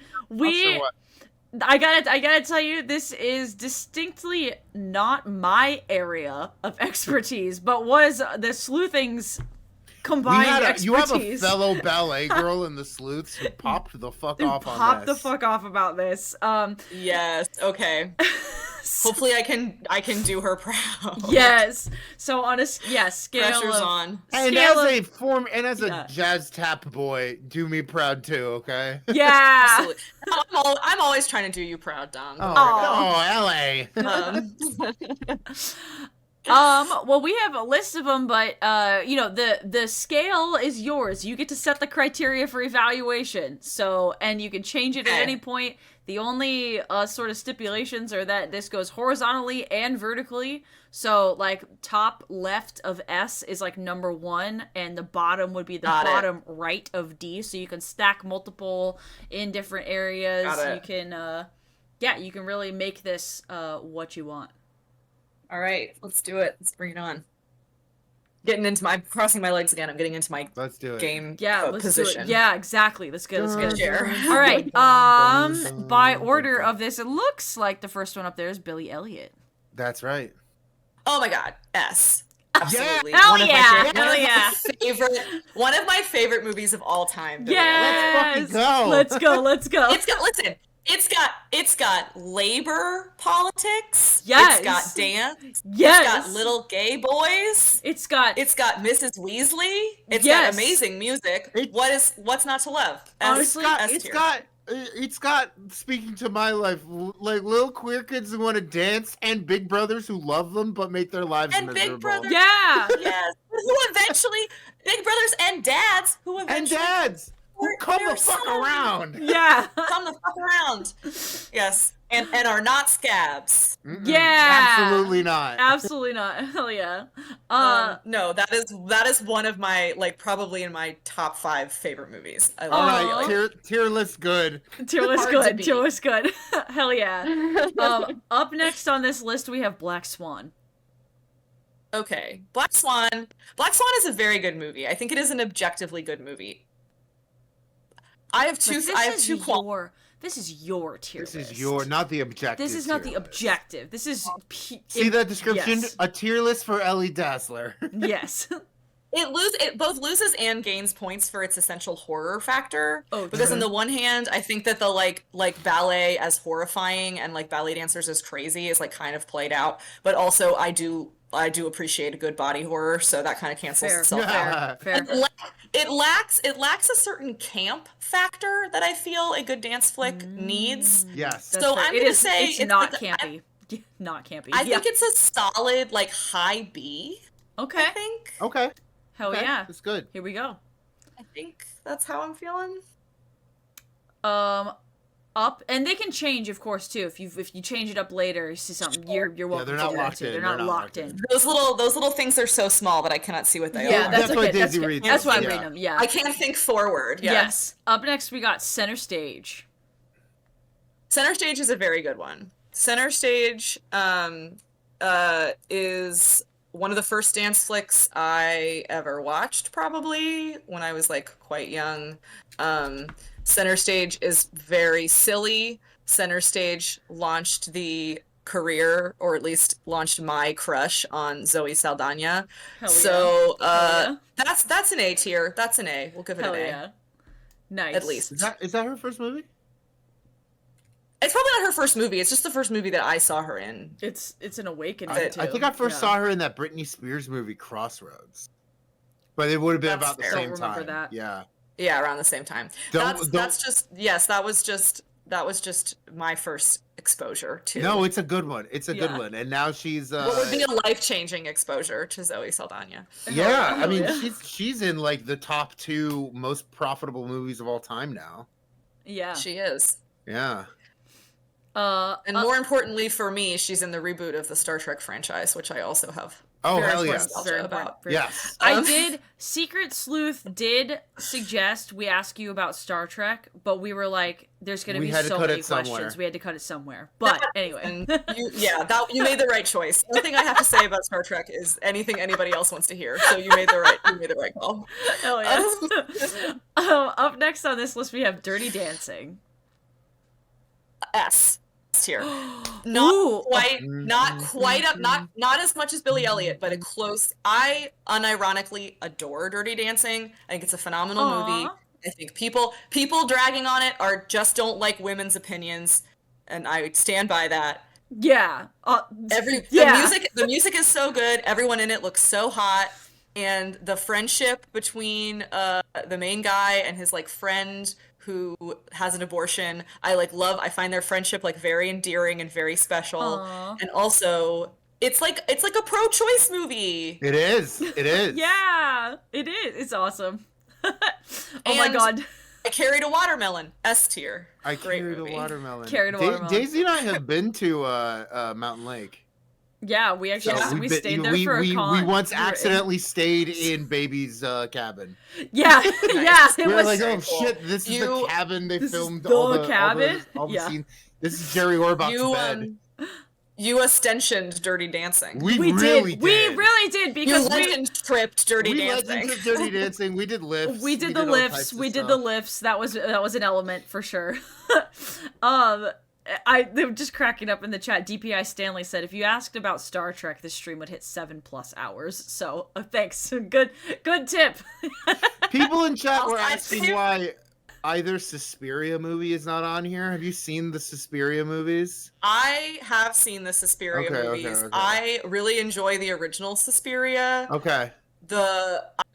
I gotta tell you, this is distinctly not my area of expertise, but was the sleuthing's combined expertise. You have a fellow ballet girl in the sleuths who popped the fuck off on this. Popped the fuck off about this. Yes. Okay. Hopefully I can do her proud. Yes. So on a scale pressure's of, on. And as a jazz tap boy, do me proud too, okay? Yeah. Absolutely. I'm always trying to do you proud, Dom. LA. Well, we have a list of them, but the scale is yours. You get to set the criteria for evaluation. So, and you can change it at any point. The only sort of stipulations are that this goes horizontally and vertically. So, like, top left of S is like number 1, and the bottom would be the bottom right of D. So you can stack multiple in different areas. You can, you can really make this what you want. All right, let's do it. Let's bring it on. I'm crossing my legs again. I'm getting into my Let's do it. game Yeah, let's position. do it. Yeah, exactly. Let's go. Let's go. Chair. All right. By order of this, it looks like the first one up there is Billy Elliot. That's right. Oh my God, S. Absolutely. Hell One of my yeah. favorite- Hell yeah. One of my favorite movies of all time. Billy Yes. Let's fucking go. Let's go. Let's go. Listen. It's got labor politics. Yes. It's got dance. Yes. It's got little gay boys. It's got Mrs. Weasley. It's Yes. got amazing music. What's not to love? Honestly, It's got speaking to my life, like little queer kids who want to dance and big brothers who love them but make their lives And miserable. big brothers. yeah. Yes. Who eventually big brothers and dads who And eventually dads who come their the fuck son. around. Yeah. come the fuck around. Yes. And are not scabs. Mm-mm. Yeah. Absolutely not. Absolutely not. Hell yeah. No, that is one of my probably in my top 5 favorite movies. I All love Aw. it. right, tier list good. Tier list hard to good. beat. Tier list good. Hell yeah. Up next on this list we have Black Swan. Okay, Black Swan. Black Swan is a very good movie. I think it is an objectively good movie. I have two. This is your tier This list. is not the objective. This is not the tier list. objective. This is See that description? Yes. A tier list for Ellie Dassler. Yes. It both loses and gains points for its essential horror factor. Oh, because true. on the one hand, I think that the like ballet as horrifying and like ballet dancers as crazy is like kind of played out. But also I do appreciate a good body horror, so that kind of cancels Fair. itself out. Fair. And it lacks a certain camp factor that I feel a good dance flick needs. Yes. That's So fair. I'm gonna say it's not like campy. Not campy. I Yeah. think it's a solid like high B. Okay. I think. Okay. Hell okay. yeah. That's good. Here we go. I think that's how I'm feeling. Up, and they can change, of course, too. If you change it up later, you see something, you're welcome they're to not do that locked too. in. They're not locked in. Those little things are so small that I cannot see what they Yeah, are. that's That's why okay. Daisy That's, reads that's them, why I'm yeah. reading them. Yeah. I can't think forward. Yeah. Yes. Up next, we got Center Stage. Center Stage is a very good one. Center Stage is one of the first dance flicks I ever watched, probably when I was like quite young. Center Stage is very silly. Center Stage launched the career, or at least launched my crush on Zoe Saldana. Hell So yeah. that's an A tier. That's an A. We'll give it Hell an A. yeah. Nice. At least. Is that her first movie? It's probably not her first movie. It's just the first movie that I saw her in. It's an awakening, I too. think I first Yeah. saw her in that Britney Spears movie, Crossroads. But it would have been That's about the fair. same Don't remember time. that. Yeah. Yeah, around the same time. Don't- That's just yes, that was just my first exposure to No, it's a good one. It's a good Yeah. one. And now she's what would be a life-changing exposure to Zoe Saldana. yeah, I Hell mean yeah. she's in like the top 2 most profitable movies of all time now. Yeah. She is. Yeah. And more importantly for me, she's in the reboot of the Star Trek franchise, which I also have Oh, very hell much yes. nostalgia Very about. important. Yes. I Secret Sleuth did suggest we ask you about Star Trek, but we were like, there's going to We be had to so cut many it somewhere. questions. We had to cut it somewhere. But anyway. And you made the right choice. Nothing I have to say about Star Trek is anything anybody else wants to hear. So you made the right call. Hell yes. Up next on this list, we have Dirty Dancing. S tier. Ooh. Not quite up, not as much as Billy Elliot, but a close. I unironically adore Dirty Dancing. I think it's a phenomenal Aw. movie. I think people dragging on it are just don't like women's opinions, and I stand by that. Yeah. The music is so good. Everyone in it looks so hot, and the friendship between the main guy and his like friend who has an abortion, I find their friendship like very endearing and very special. Aw. And also it's like a pro-choice movie. It is. It is. Yeah, it is. It's awesome. Oh my And god. I Carried a Watermelon, S tier. I Great carried movie. a watermelon. Carried a watermelon. Daisy and I have been to Mountain Lake. Yeah, we actually So we we've stayed been- there for a we con. once We were in- accidentally stayed in Baby's cabin. Yeah, yeah. It We were was like, oh cool. shit, this is the cabin they This is filmed the all the cabin? all the Yeah. scenes. This is Jerry Orbach's bed. You ostensioned Dirty Dancing. We We really did. We really did You because legend tripped Dirty we Dancing. legends of Dirty Dancing. We did lifts. we did the all lifts. types of We did stuff. the lifts. That was an element for sure. They were just cracking up in the chat. DPI Stanley said, if you asked about Star Trek, this stream would hit 7+ hours. So thanks. Good tip. People in chat were I asking think- why either Suspiria movie is not on here. Have you seen the Suspiria movies? I have seen the Suspiria movies. Okay. I really enjoy the original Suspiria. Okay.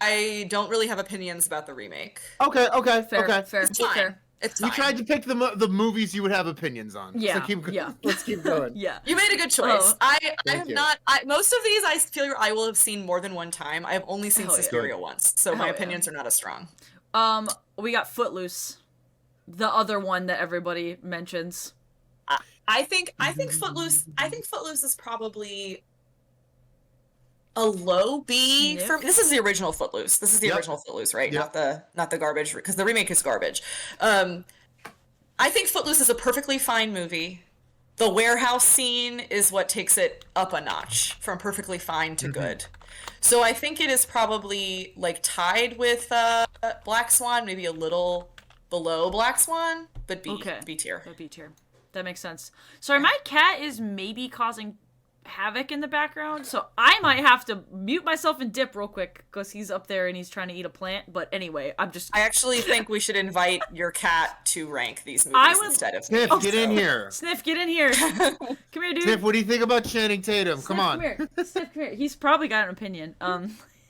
I don't really have opinions about the remake. Okay. Fair. It's fine. Fair. It's You fine. tried to pick the movies you would have opinions on. Yeah, So yeah. let's keep going. Yeah. You made a good choice. Oh, I thank have you. not. Most of these I feel I will have seen more than one time. I have only seen Hell yeah. Suspiria once, so my Hell yeah. opinions are not as strong. We got Footloose, the other one that everybody mentions. I think Footloose. I think Footloose is probably a low B Sniff? for me. This is the original Footloose. This is the Yep. original Footloose, right? Yep. Not the garbage, because the remake is garbage. I think Footloose is a perfectly fine movie. The warehouse scene is what takes it up a notch from perfectly fine to good. So I think it is probably like tied with Black Swan, maybe a little below Black Swan, but B tier. B tier. That makes sense. Sorry, my cat is maybe causing havoc in the background, so I might have to mute myself and dip real quick because he's up there and he's trying to eat a plant. But anyway, I'm just. I actually think we should invite your cat to rank these movies instead of Sniff, me. get in here. Sniff, get in here. Come here, dude. Sniff, what do you think about Channing Tatum? Sniff, Come on. Come here. Sniff, come here. He's probably got an opinion.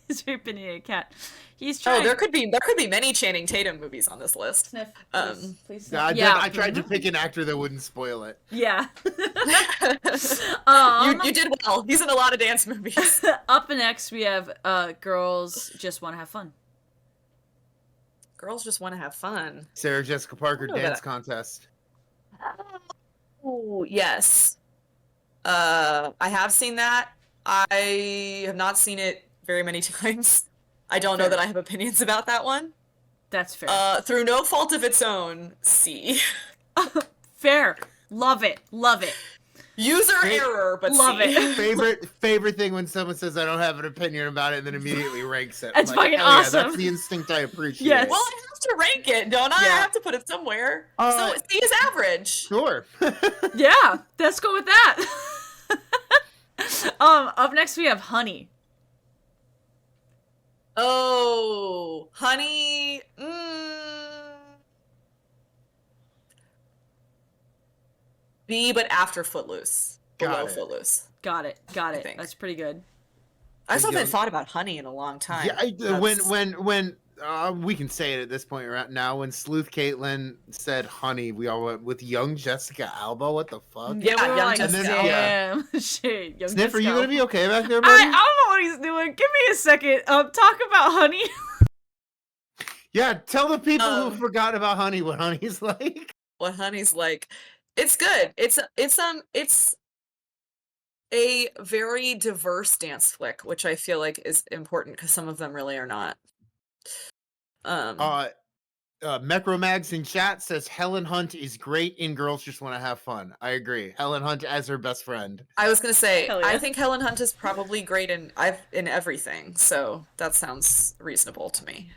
He's a very opinionated cat. He's trying. Oh, there could be many Channing Tatum movies on this list. Sniff. Please sniff. I tried to pick an actor that wouldn't spoil it. Yeah. You did well. He's in a lot of dance movies. Up next, we have Girls Just Want to Have Fun. Girls Just Want to Have Fun. Sarah Jessica Parker know dance that. contest. Oh, yes. I have seen that. I have not seen it very many times. I don't know Fair. that I have opinions about that one. That's fair. Through no fault of its own, C. Fair. Love it. Love it. User error, but Love C. it. Favorite thing when someone says I don't have an opinion about it and then immediately ranks it. It's I'm fucking hell yeah, awesome. that's the instinct I appreciate. Yes. Well, I have to rank it, don't I? Yeah. I have to put it somewhere. So C is average. Sure. Yeah. Let's go with that. Up next, we have Honey. Oh, Honey. B, but after Footloose. Got Below it. Footloose. Got it. think. That's pretty good. I still haven't Yeah. thought about Honey in a long time. Yeah, when we can say it at this point right now. When Sleuth Caitlin said "honey," we all went with young Jessica Alba. What the fuck? Yeah, we were young like, Jessica Alba. damn. Shit. Young Sniff, are you Jessica gonna be okay back there, I buddy? don't know what he's doing. Give me a second. Talk about Honey. Yeah, tell the people Um, who forgot about Honey what Honey's like. What Honey's like. It's good. It's a very diverse dance flick, which I feel like is important because some of them really are not. Macromags in chat says Helen Hunt is great in Girls Just Want to Have Fun. I agree. Helen Hunt as her best friend. I was gonna say, Hell yeah. I think Helen Hunt is probably great in everything, so that sounds reasonable to me.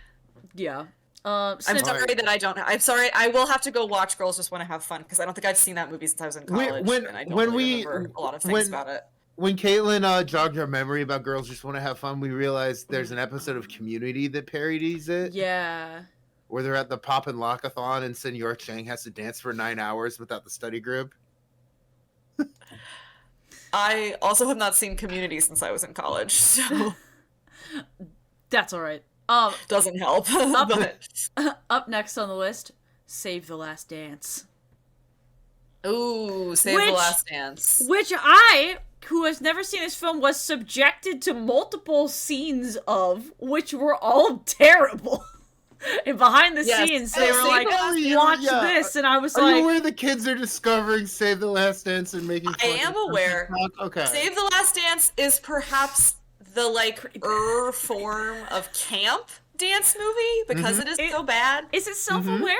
Yeah. I'm Sniff- sorry that I don't. I'm sorry. I will have to go watch Girls Just Want to Have Fun because I don't think I've seen that movie since I was in college, and I don't really remember a lot of things about it. When Caitlin jogged our memory about Girls Just Want to Have Fun, we realized there's an episode of Community that parodies it. Yeah. Where they're at the Pop and Lockathon and Senor Chang has to dance for 9 hours without the study group. I also have not seen Community since I was in college, so That's all right. doesn't help. Up- But Up next on the list, Save the Last Dance. ooh, Save the Which- Last Dance. Which I, who has never seen this film, was subjected to multiple scenes of, which were all terrible. And behind the Yes. scenes, they Oh, were Save like, the Last Dance. watch Yeah. this. And I was Are you like, aware the kids are discovering Save the Last Dance and making I am aware. Okay. Save the Last Dance is perhaps the form of camp dance movie because it is so bad. is it self-aware?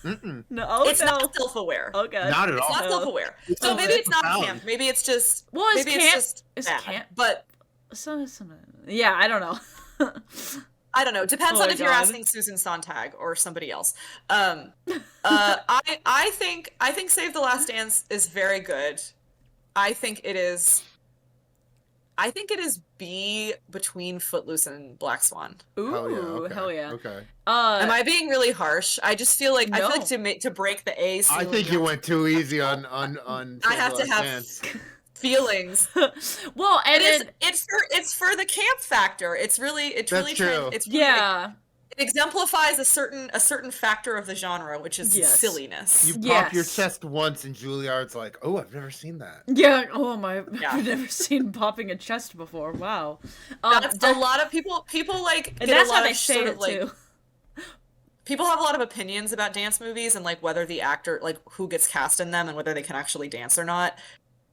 Mm-mm. No, oh, It's no. not self-aware. Oh god. Not at It's all. not self-aware. It's So maybe it's not profound. camp. Maybe it's just. Well, it's maybe camp. it's just It's bad. camp. But Yeah, I don't know. I don't know. Depends Oh on my if you're God. asking Susan Sontag or somebody else. I think Save the Last Dance is very good. I think it is B between Footloose and Black Swan. Ooh, Hell yeah. Okay. hell yeah. Okay. Am I being really harsh? I just feel like No. to break the A I ceiling, think you went too easy on. I have to have Dance. feelings. Well, and It's for the camp factor. It's really That's true. it's really, yeah. it exemplifies a certain factor of the genre, which is Yes. silliness. You pop Yes. your chest once, and Juilliard's like, "Oh, I've never seen that." Yeah. Oh my. Yeah. I've never seen popping a chest before. Wow. That's a lot of people like And get that's a lot how they of say sort it of like too. people have a lot of opinions about dance movies and like whether the actor like who gets cast in them and whether they can actually dance or not.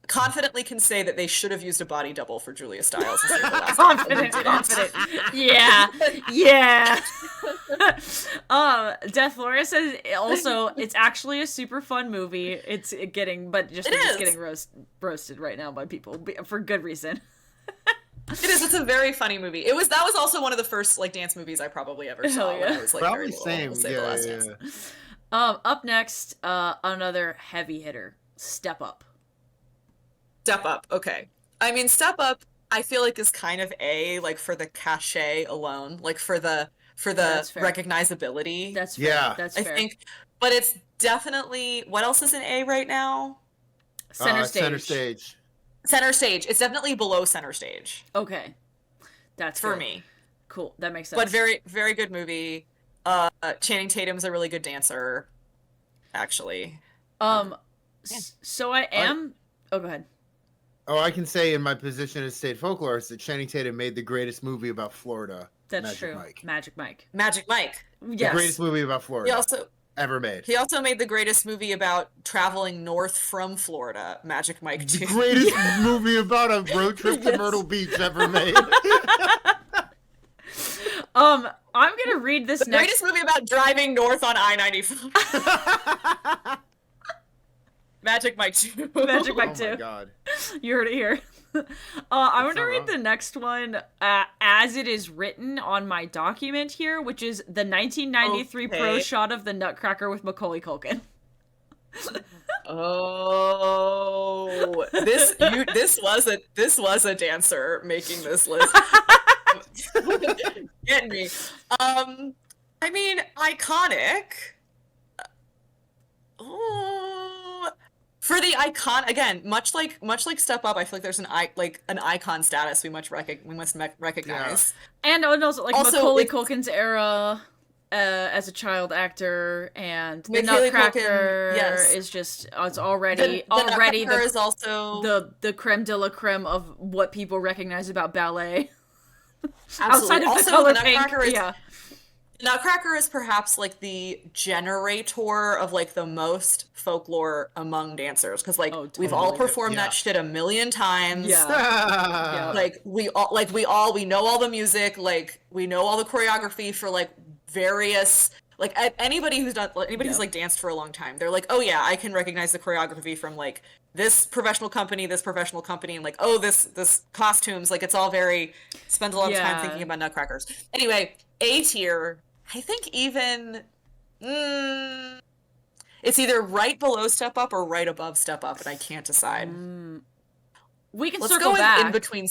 Confidently can say that they should have used a body double for Julia Stiles. And Save the Last Dance. Confident. Yeah. Yeah. Death Laura says also it's actually a super fun movie. It's getting roasted right now by people for good reason. It is. It's a very funny movie. That was also one of the first like dance movies I probably ever saw Hell when yeah. I was like Probably very little. same. Save the Last Yeah, Dance. yeah. Up next, another heavy hitter, Step Up. Step Up. Okay. I mean, Step Up, I feel like is kind of A, like for the cachet alone, like for the That's fair. recognizability. That's fair. Yeah. That's I fair. think, but it's definitely what else is in A right now? Center stage. Center stage. Center Stage. It's definitely below Center Stage Okay, that's for good. me. Cool. That makes sense. But very, very good movie. Channing Tatum's a really good dancer, actually. Yeah. Yeah. So I am. Oh, go ahead. Oh, I can say in my position as state folklorist that Channing Tatum made the greatest movie about Florida. That's Magic true. Mike. Magic Mike. Magic Mike. Yes. The greatest movie about Florida ever made. He also made the greatest movie about traveling north from Florida, Magic Mike The 2. greatest movie about a road trip to Yes. Myrtle Beach ever made. I'm gonna read this The next. greatest movie about driving north on I-95. Magic Mike 2. Magic Mike Oh 2. my god. You heard it here. I'm That's gonna not read wrong. the next one as it is written on my document here, which is the 1993 pro Okay. shot of the Nutcracker with Macaulay Culkin. Oh, this was a dancer making this list. Getting me. I mean, iconic. Oh, for the icon again, much like Step Up, I feel like there's an icon status we must recognize. And also like Also, Macaulay it's- Culkin's era as a child actor, and the Macaulay Nutcracker Culkin, yes. is just it's already The Nutcracker the is also the creme de la creme of what people recognize about ballet. absolutely. Outside of Also, the color the pink, Nutcracker is yeah. Nutcracker is perhaps like the generator of like the most folklore among dancers because like Oh, we've all totally. performed Yeah. that shit a million times. Yeah. Like we know all the music, like we know all the choreography for like various like anybody who's Yeah. like danced for a long time. They're like, "Oh yeah, I can recognize the choreography from like this professional company, and like, oh, this costumes, like it's all very spends a lot of Yeah. time thinking about Nutcrackers." Anyway, A tier, I think even it's either right below Step Up or right above Step Up, and I can't decide. We can Let's circle go with back. in between.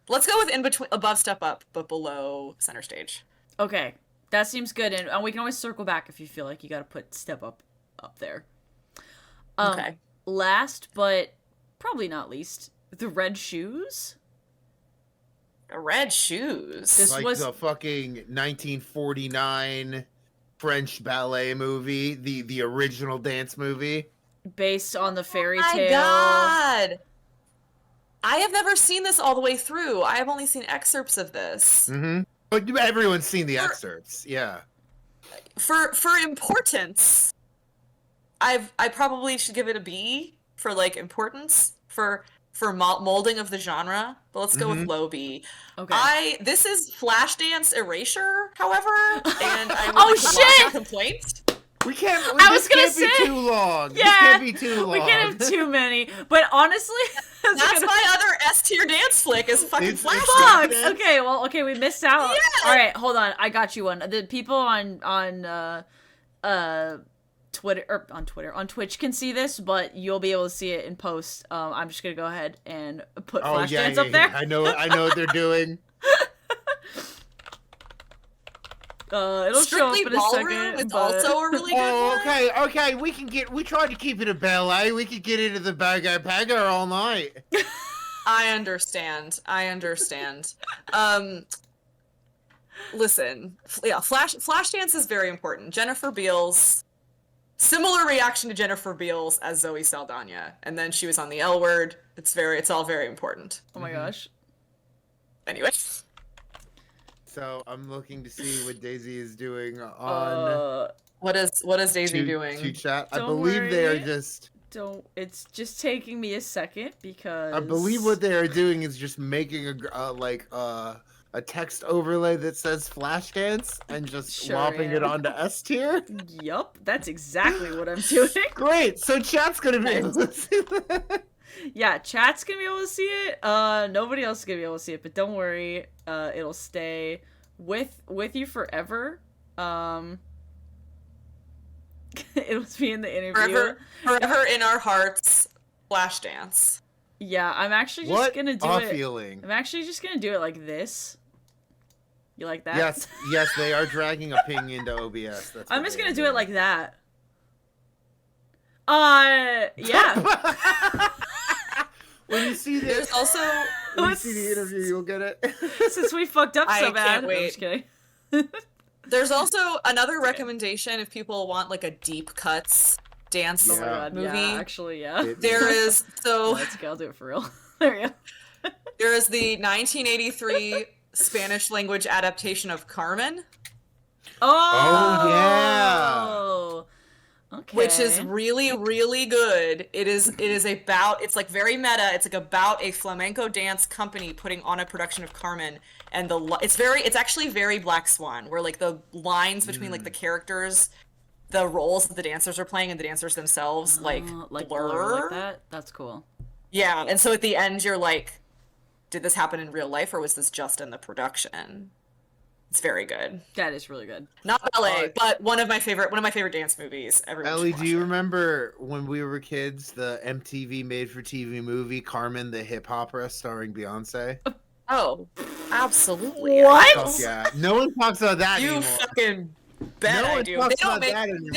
Let's go with in between, above Step Up, but below Center Stage. Okay, that seems good, and we can always circle back if you feel like you got to put Step Up there. Okay. Last but probably not least, the Red Shoes. The Red Shoes. This Like was the fucking 1949 French ballet movie, the original dance movie. based on the fairy Oh my tale. God. I have never seen this all the way through. I have only seen excerpts of this. Mm-hmm. But everyone's seen the excerpts. Yeah. For importance, I probably should give it a B for like importance for molding of the genre. But let's go with low B. Okay. This is Flashdance Erasure, however, and I would Oh, like to lodge a shit! complaint. We can't. I was gonna can't say, be too long. yeah, this can't be too long. We can't have too many. But honestly, That's my other S tier dance flick is fucking It's- Flashdance. fuck. Okay, well, we missed out. Yeah. All right, hold on. I got you one. The people on on Twitch can see this, but you'll be able to see it in post. I'm just gonna go ahead and put Flashdance up there. I know what they're doing. It'll Strictly show up in a Ballroom second. is But... also a really good one. Okay. We tried to keep it a ballet. We could get into the bagger all night. I understand. Listen, yeah, Flashdance is very important. Jennifer Beals, similar reaction to Jennifer Beals as Zoe Saldana, and then she was on the L Word. It's all very important. Oh my gosh. Anyway. So I'm looking to see what Daisy is doing on What is Daisy doing? to chat. I Don't believe they are worry. just. It's just taking me a second because I believe what they are doing is just making a text overlay that says Flashdance and just Sure swapping it am. onto S tier. Yup, that's exactly what I'm doing. Great. So chat's gonna be able to see that. Yeah, chat's gonna be able to see it. Nobody else is gonna be able to see it, but don't worry. It'll stay with you forever. It'll be in the interview. Forever in our hearts, Flashdance. Yeah, I'm actually just What gonna do a it. feeling. I'm actually just gonna do it like this. You like that? Yes, they are dragging a ping into OBS. That's I'm what just they gonna are do it doing. like that. Yeah. When you see There's this, also when you see the interview, you'll get it. Since we fucked up I so can't bad. wait. I'm just kidding. there's also another recommendation if people want like a deep cuts dance Oh my god, movie. yeah, actually, yeah. There is Let's go, I'll do it for real. There we go. there is the 1983 Spanish language adaptation of Carmen, Oh, Okay. which is really really good. It's like very meta. It's like about a flamenco dance company putting on a production of Carmen, and it's actually very Black Swan, where like the lines between like the characters, the roles that the dancers are playing and the dancers themselves like blur. like that. That's cool. Yeah, and so at the end you're like, did this happen in real life or was this just in the production? It's very good. That is really good. Not ballet, but one of my favorite dance movies. Everyone Ellie, should do you watch it. remember when we were kids, the MTV made-for-TV movie Carmen the Hip Opera starring Beyonce? Oh, absolutely. What? Oh, yeah, no one talks about that You anymore. fucking bet No I one do. talks They don't about make that anymore.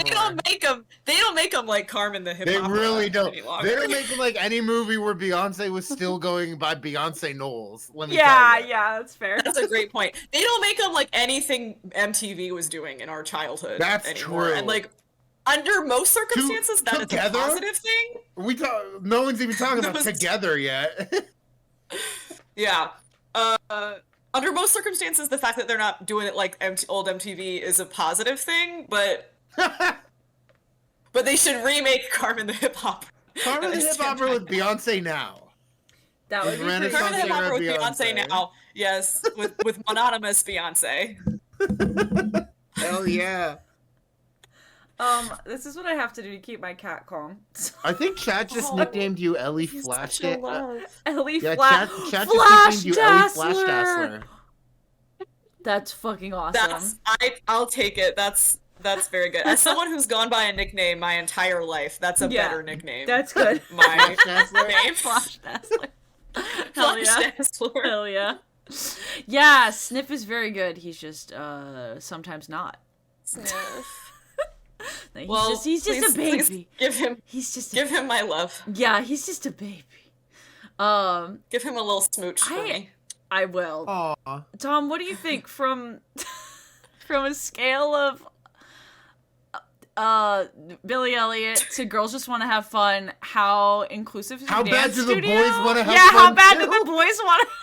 they don't make them like Carmen the Hip They Hop. really don't. any longer. They don't make them like any movie where Beyonce was still going by Beyonce Knowles. Let me Yeah, tell you. yeah, that's fair. That's a great point. They don't make them like anything MTV was doing in our childhood. That's anymore. true. And like under most circumstances, that is a Together? positive thing. No one's even talking about Those- Together yet. Yeah. Under most circumstances, the fact that they're not doing it like old MTV is a positive thing, but they should remake Carmen the Hip Hop. Carmen the Hip Opera with Beyonce now. That would be pretty Renaissance Carmen the Hip era Opera with Beyonce Beyonce. now. Yes, with mononymous Beyonce. Hell yeah. This is what I have to do to keep my cat calm. I think Chad just nicknamed you Ellie Such Flash. a love. Ellie Yeah, Flash. Chad Flash just nicknamed you Ellie Flash Dassler. Dassler. That's fucking awesome. I'll take it. That's very good. As someone who's gone by a nickname my entire life, that's a Yeah, better nickname. That's good. My Dassler? name. Flash Dassler. Hell Flash yeah. Dassler. Hell yeah. Yeah, Sniff is very good. He's just sometimes not. He's Well, just please- a baby. please give him my love. Yeah, he's just a baby. Give him a little smooch for me. I will. Aw. Tom, what do you think from a scale of Billy Elliot to Girls Just Want to Have Fun? How inclusive is How your bad dance do the studio? boys wanna have Yeah, how fun bad too? do the boys want to?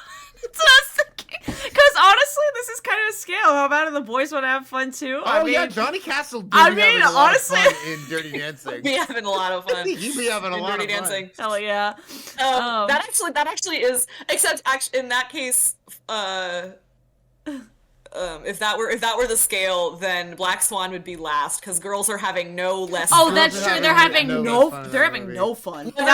Because honestly, this is kind of a scale. How bad do the boys want to have fun too? Oh I mean, yeah, Johnny Castle. Did I be mean, having a lot of honestly- fun in Dirty Dancing. Be having a lot of fun. He'd be having a in lot Dirty of fun. Dancing. hell yeah. That actually is, except actually in that case, if that were the scale, then Black Swan would be last because girls are having no less. Oh, fun. that's Girls true. are They're having having no fun in they're that having movie. no fun. They're